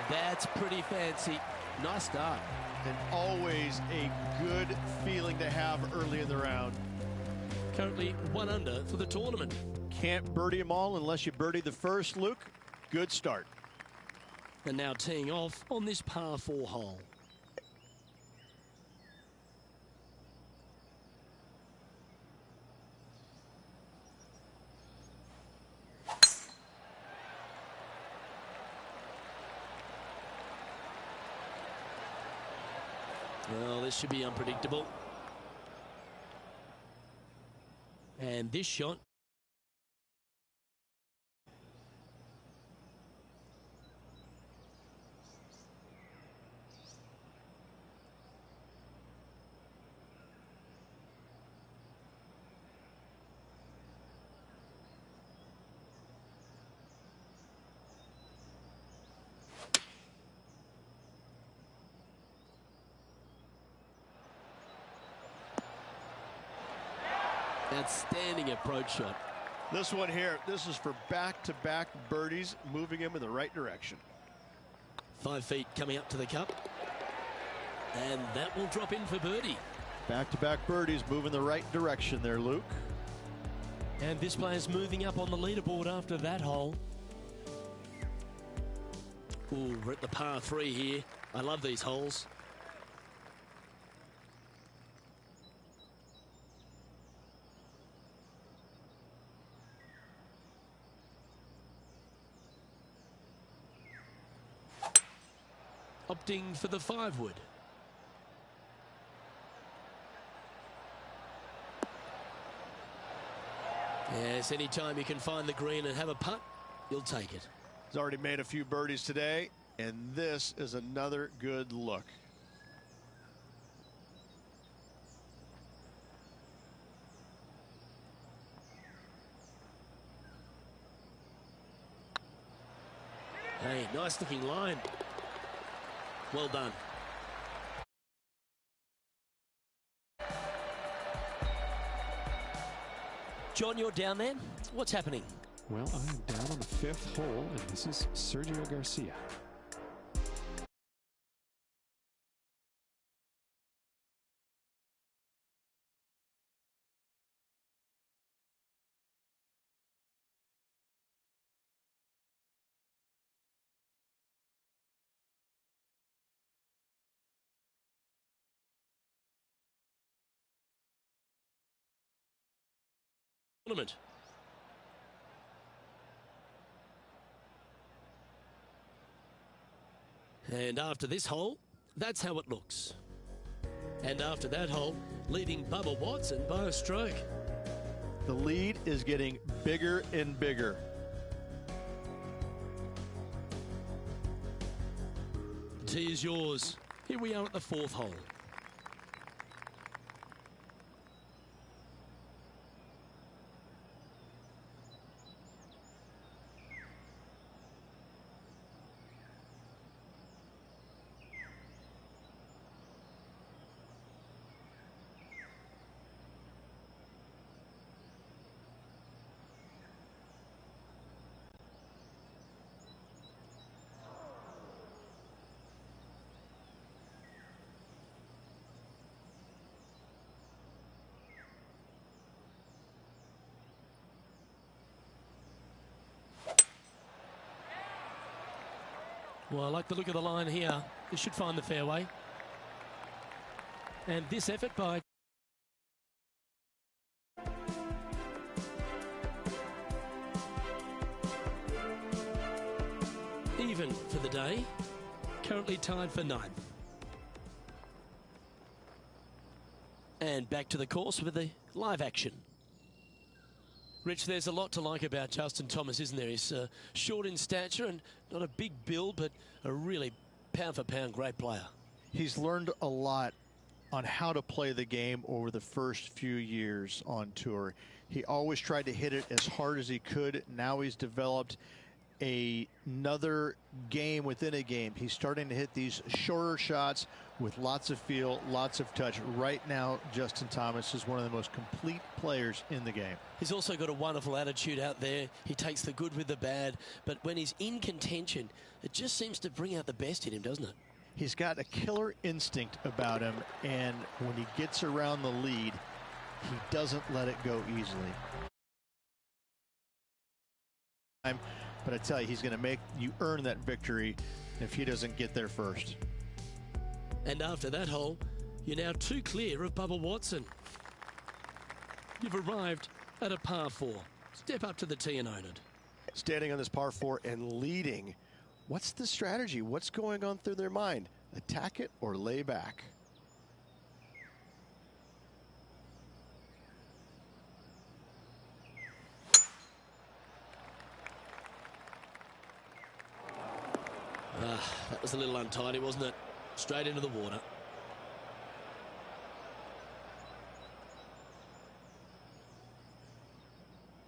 That's pretty fancy. Nice start. And always a good feeling to have early in the round. Currently 1 under for the tournament. Can't birdie them all unless you birdie the first, Luke. Good start. And now teeing off on this par 4 hole. Well, this should be unpredictable. And this shot. Outstanding approach shot. This one here, this is for back-to-back birdies, moving him in the right direction. 5 feet coming up to the cup. And that will drop in for birdie. Back-to-back birdies, moving the right direction there, Luke. And this player's moving up on the leaderboard after that hole. Ooh, we're at the par 3 here. I love these holes. Opting for the 5-wood. Yes, anytime you can find the green and have a putt, you'll take it. He's already made a few birdies today, and this is another good look. Hey, nice looking line. Well done. John, you're down there. What's happening? Well, I am down on the 5th hole, and this is Sergio Garcia. Tournament. And after this hole, that's how it looks. And after that hole, leading Bubba Watson by a stroke. The lead is getting bigger and bigger. The tee is yours. Here we are at the 4th hole. Well, I like the look of the line here. This should find the fairway. And this effort by... even for the day. Currently tied for 9th. And back to the course with the live action. Rich, there's a lot to like about Justin Thomas, isn't there? He's short in stature and not a big build, but a really pound-for-pound great player. He's learned a lot on how to play the game over the first few years on tour. He always tried to hit it as hard as he could. Now he's developed another game within a game. He's starting to hit these shorter shots with lots of feel, lots of touch. Right now, Justin Thomas is one of the most complete players in the game. He's also got a wonderful attitude out there. He takes the good with the bad, but when he's in contention, it just seems to bring out the best in him, doesn't it? He's got a killer instinct about him, and when he gets around the lead, he doesn't let it go easily. But I tell you, he's going to make you earn that victory if he doesn't get there first. And after that hole, you're now 2 clear of Bubba Watson. You've arrived at a par 4. Step up to the tee and own it. Standing on this par 4 and leading. What's the strategy? What's going on through their mind? Attack it or lay back? That was a little untidy, wasn't it? Straight into the water.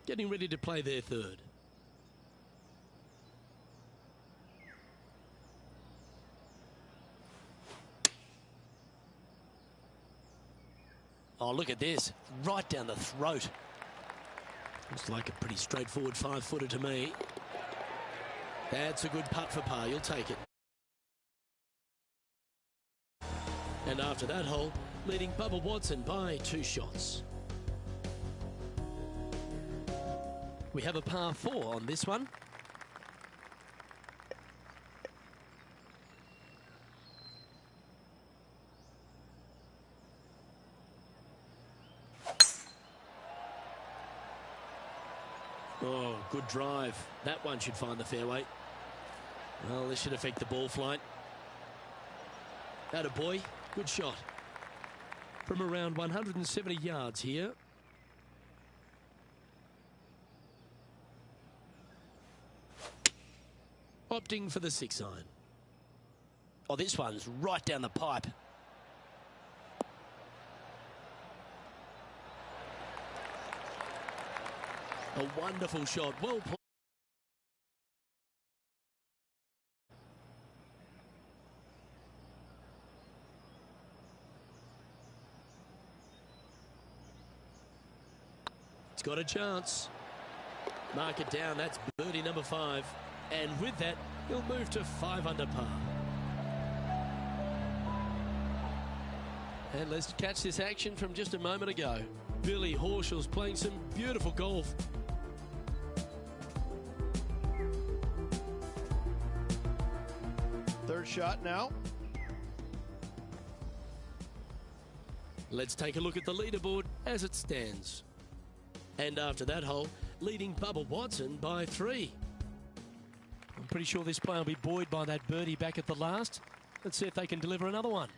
Getting ready to play their third. Oh, look at this. Right down the throat. Looks like a pretty straightforward 5-footer to me. That's a good putt for par. You'll take it. And after that hole, leading Bubba Watson by 2 shots. We have a par 4 on this one. Oh, good drive. That one should find the fairway. Well, this should affect the ball flight. Atta boy, good shot. From around 170 yards here. Opting for the 6-iron. Oh, this one's right down the pipe. A wonderful shot. Well played. It's got a chance. Mark it down. That's birdie number 5. And with that, he'll move to 5 under par. And let's catch this action from just a moment ago. Billy Horschel's playing some beautiful golf. Third shot now. Let's take a look at the leaderboard as it stands. And after that hole, leading Bubba Watson by 3. I'm pretty sure this player will be buoyed by that birdie back at the last. Let's see if they can deliver another one.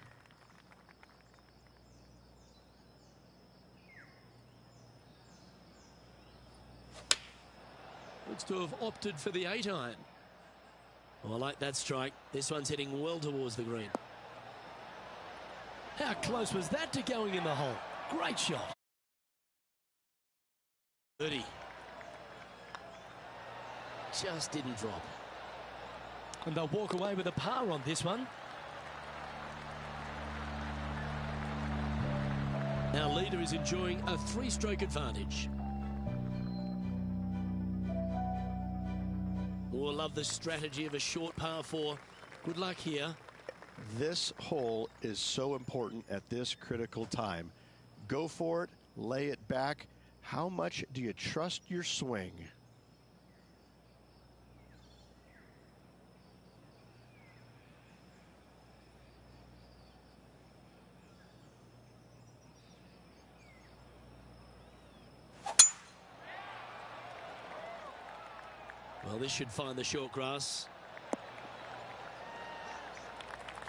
Looks to have opted for the 8-iron. Oh, I like that strike. This one's heading well towards the green. How close was that to going in the hole? Great shot. Birdie. Just didn't drop. And they'll walk away with a par on this one. Our leader is enjoying a 3-stroke advantage. We'll love the strategy of a short par 4. Good luck here. This hole is so important at this critical time. Go for it, lay it back. How much do you trust your swing? Well, this should find the short grass.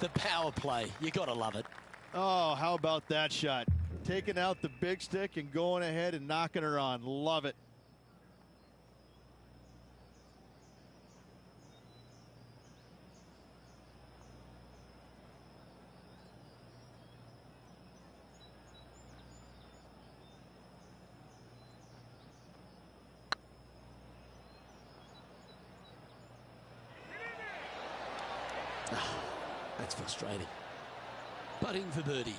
The power play, you gotta love it. Oh, how about that shot? Taking out the big stick and going ahead and knocking her on. Love it. That's frustrating. Putting for birdie.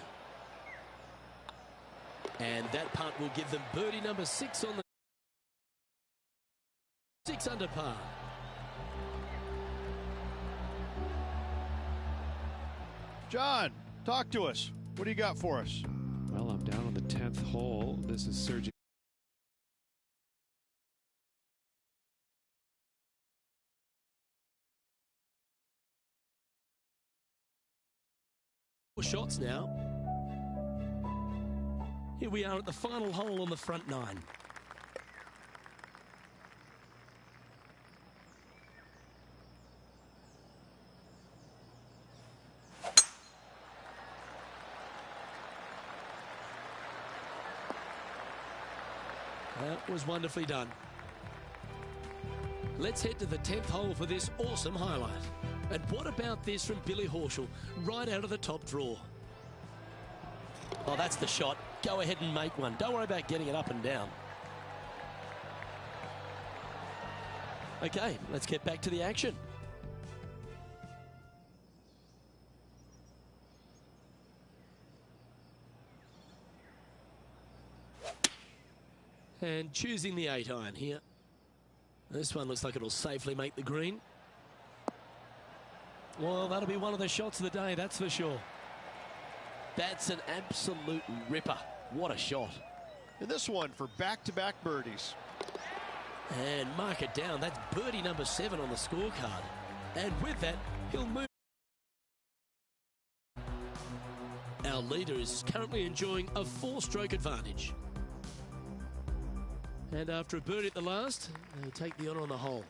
And that putt will give them birdie number 6 on the 6 under par. John, talk to us. What do you got for us? Well, I'm down on the 10th hole. This is Sergio. Shots now. Here we are at the final hole on the front 9. That was wonderfully done. Let's head to the 10th hole for this awesome highlight. And what about this from Billy Horschel, right out of the top draw? Oh, that's the shot. Go ahead and make one. Don't worry about getting it up and down. Okay, let's get back to the action. And choosing the 8-iron here. This one looks like it'll safely make the green. Well, that'll be one of the shots of the day, that's for sure. That's an absolute ripper. What a shot. And this one for back-to-back birdies. And mark it down. That's birdie number 7 on the scorecard. And with that, he'll move. Our leader is currently enjoying a 4-stroke advantage. And after a birdie at the last, they take the honour on the hole.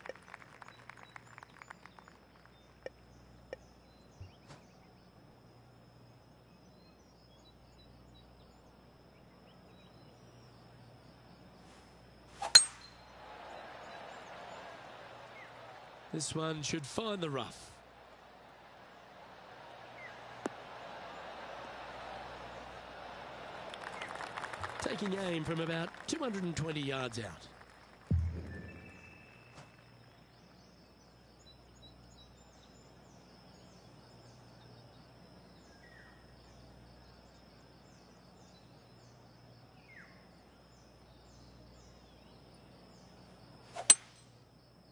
This one should find the rough. Taking aim from about 220 yards out.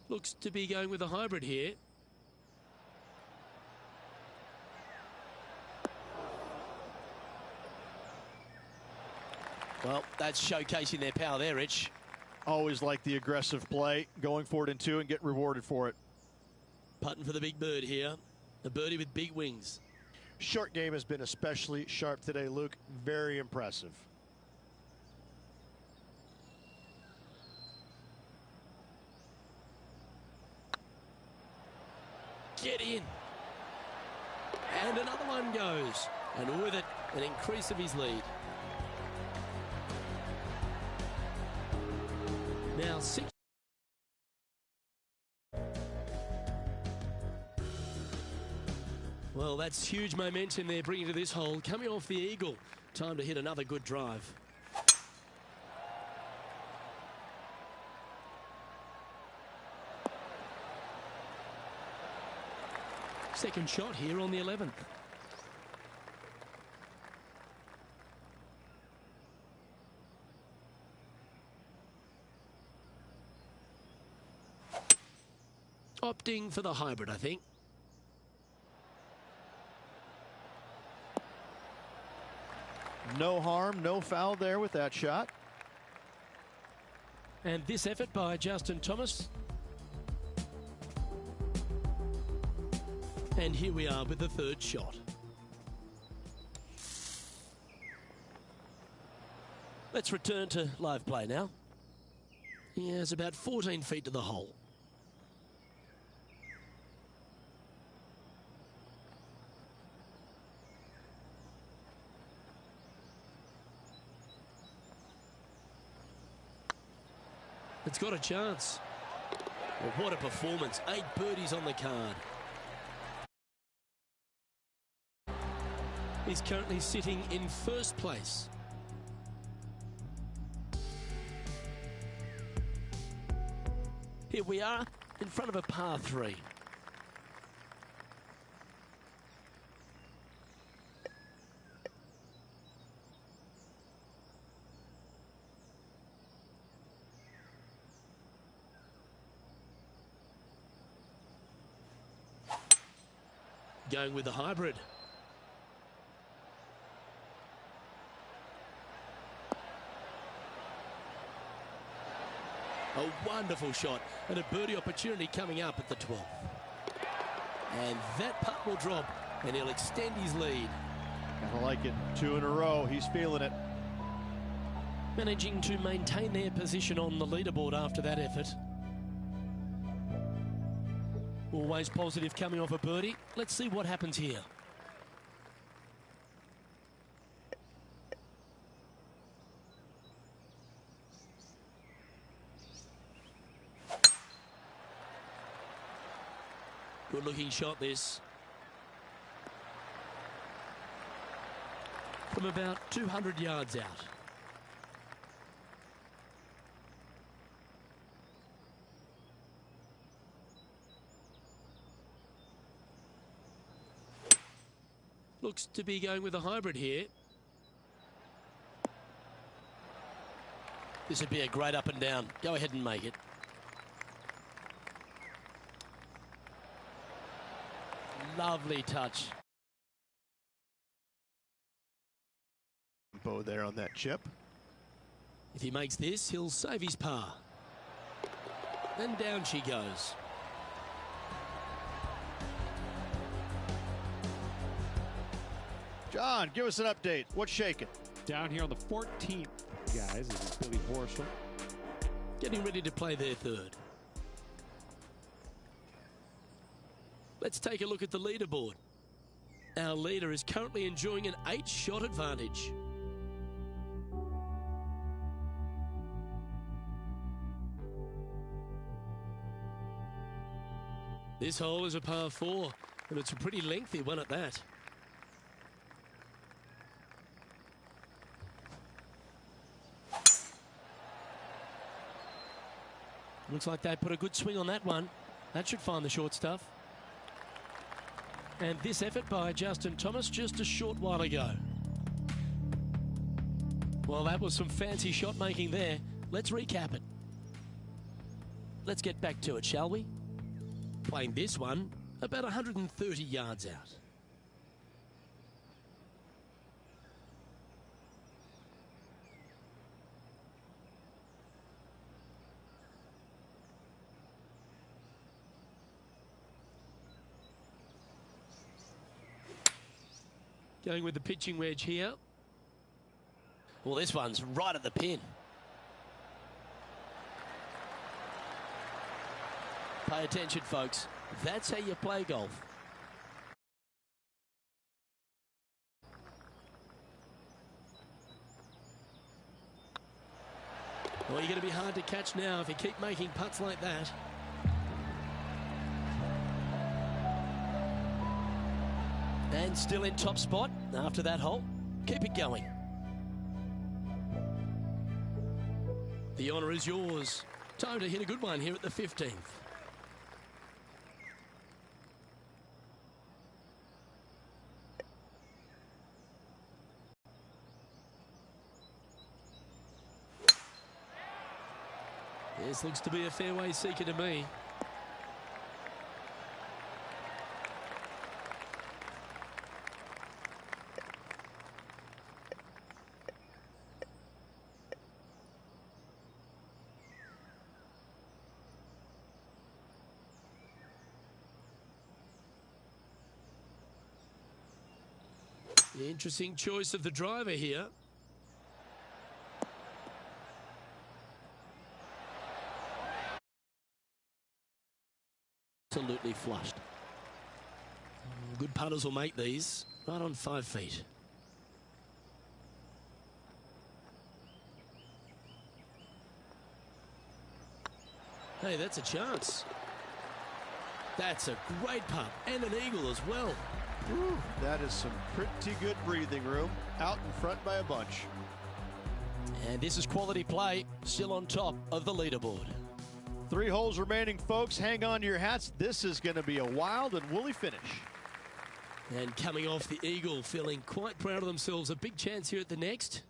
Looks to be going with a hybrid here. Well, that's showcasing their power there, Rich. Always like the aggressive play, going for it in 2 and get rewarded for it. Putting for the big bird here. A birdie with big wings. Short game has been especially sharp today, Luke. Very impressive. Get in. And another one goes. And with it, an increase of his lead. Now 6. Well, that's huge momentum they're bringing to this hole. Coming off the eagle. Time to hit another good drive. Second shot here on the 11th. Opting for the hybrid, I think. No harm, no foul there with that shot. And this effort by Justin Thomas. And here we are with the 3rd shot. Let's return to live play now. He has about 14 feet to the hole. It's got a chance. Well, what a performance. 8 birdies on the card. He's currently sitting in 1st place. Here we are in front of a par 3. Going with the hybrid. A wonderful shot and a birdie opportunity coming up at the 12th. And that putt will drop and he'll extend his lead. I like it. 2 in a row. He's feeling it. Managing to maintain their position on the leaderboard after that effort. Always positive coming off a birdie. Let's see what happens here. Good looking shot this. From about 200 yards out. Looks to be going with a hybrid here. This would be a great up and down. Go ahead and make it. Lovely touch. Bo there on that chip. If he makes this, he'll save his par. And down she goes. John, give us an update. What's shaking? Down here on the 14th, guys, this is Billy Horschel. Getting ready to play their third. Let's take a look at the leaderboard. Our leader is currently enjoying an 8-shot advantage. This hole is a par 4, and it's a pretty lengthy one at that. Looks like they put a good swing on that one. That should find the short stuff. And this effort by Justin Thomas just a short while ago. Well, that was some fancy shot making there. Let's recap it. Let's get back to it, shall we? Playing this one about 130 yards out. Going with the pitching wedge here. Well, this one's right at the pin. Pay attention, folks. That's how you play golf. Well, you're going to be hard to catch now if you keep making putts like that. And still in top spot after that hole. Keep it going. The honour is yours. Time to hit a good one here at the 15th. This looks to be a fairway seeker to me. The interesting choice of the driver here. Absolutely flushed. Good putters will make these right on 5 feet. Hey, that's a chance. That's a great putt and an eagle as well. Whew, that is some pretty good breathing room. Out in front by a bunch. And this is quality play, still on top of the leaderboard. 3 holes remaining, folks. Hang on to your hats. This is going to be a wild and woolly finish. And coming off the eagle, feeling quite proud of themselves. A big chance here at the next.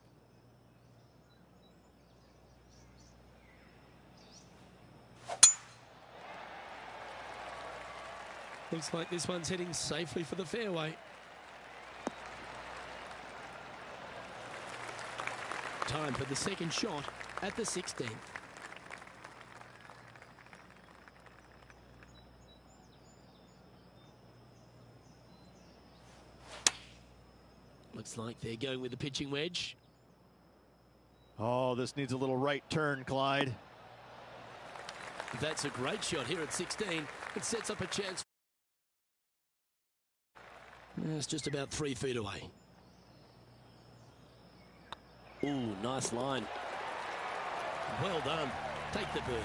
Looks like this one's heading safely for the fairway. Time for the second shot at the 16th. Looks like they're going with the pitching wedge. Oh, this needs a little right turn, Clyde. That's a great shot here at 16. It sets up a chance. It's just about 3 feet away. Ooh, nice line. Well done. Take the birdie.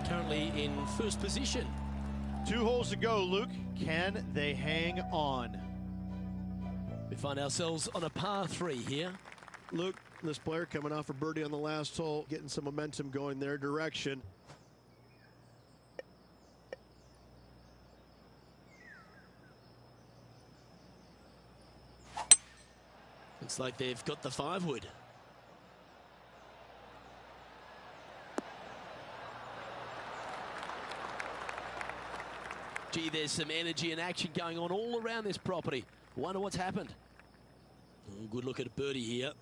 Currently in first position. 2 holes to go, Luke. Can they hang on? We find ourselves on a par 3 here. Luke, this player coming off a birdie on the last hole, getting some momentum going their direction. Looks like they've got the 5-wood. Gee, there's some energy and action going on all around this property. Wonder what's happened. Oh, good look at a birdie here.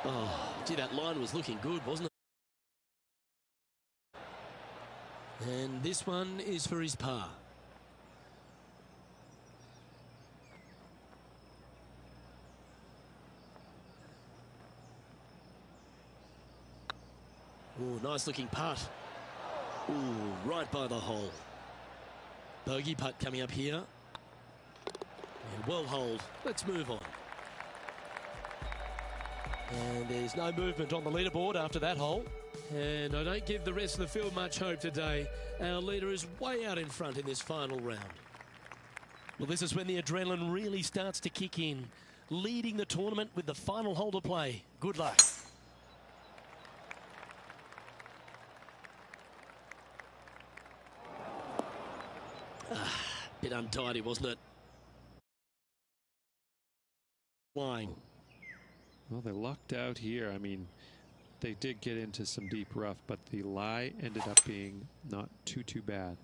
Oh, gee, that line was looking good, wasn't it? And this one is for his par. Oh, nice looking putt. Ooh, right by the hole. Bogey putt coming up here. Yeah, well holed. Let's move on. And there's no movement on the leaderboard after that hole. And I don't give the rest of the field much hope today. Our leader is way out in front in this final round. Well, this is when the adrenaline really starts to kick in. Leading the tournament with the final hole to play. Good luck. Bit untidy, wasn't it? Flying. Well, they lucked out here. I mean, they did get into some deep rough, but the lie ended up being not too bad.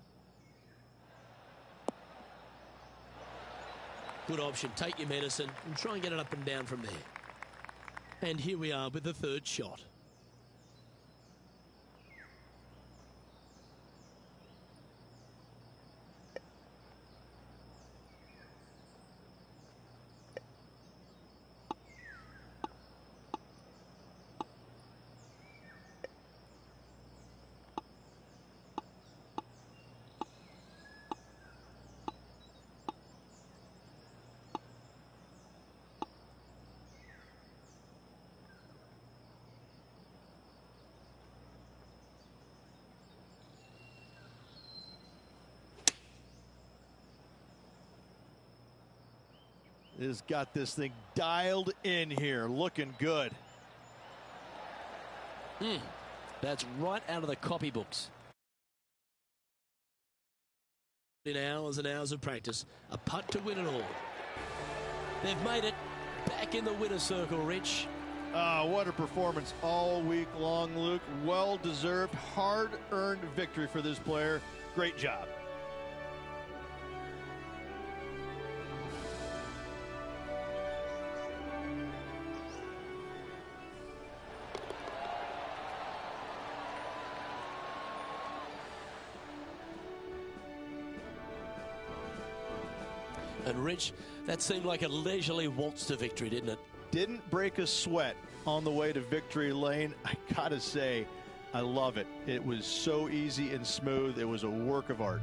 Good option. Take your medicine and try and get it up and down from there. And here we are with the third shot. Has got this thing dialed in here, looking good. That's right out of the copybooks. In hours and hours of practice, a putt to win it all. They've made it back in the winner's circle, Rich. What a performance all week long, Luke. Well-deserved, hard-earned victory for this player. Great job. And Rich, that seemed like a leisurely waltz to victory, didn't it? Didn't break a sweat on the way to victory lane. I gotta say, I love it. It was so easy and smooth. It was a work of art.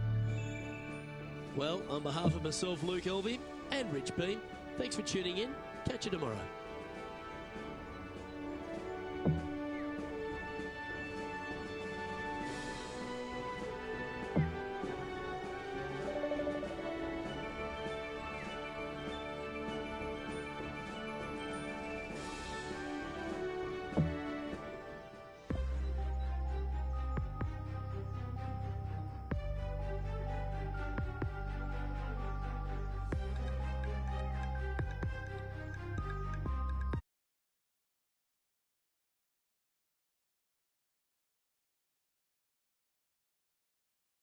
Well, on behalf of myself, Luke Elvey, and Rich Beam, thanks for tuning in. Catch you tomorrow.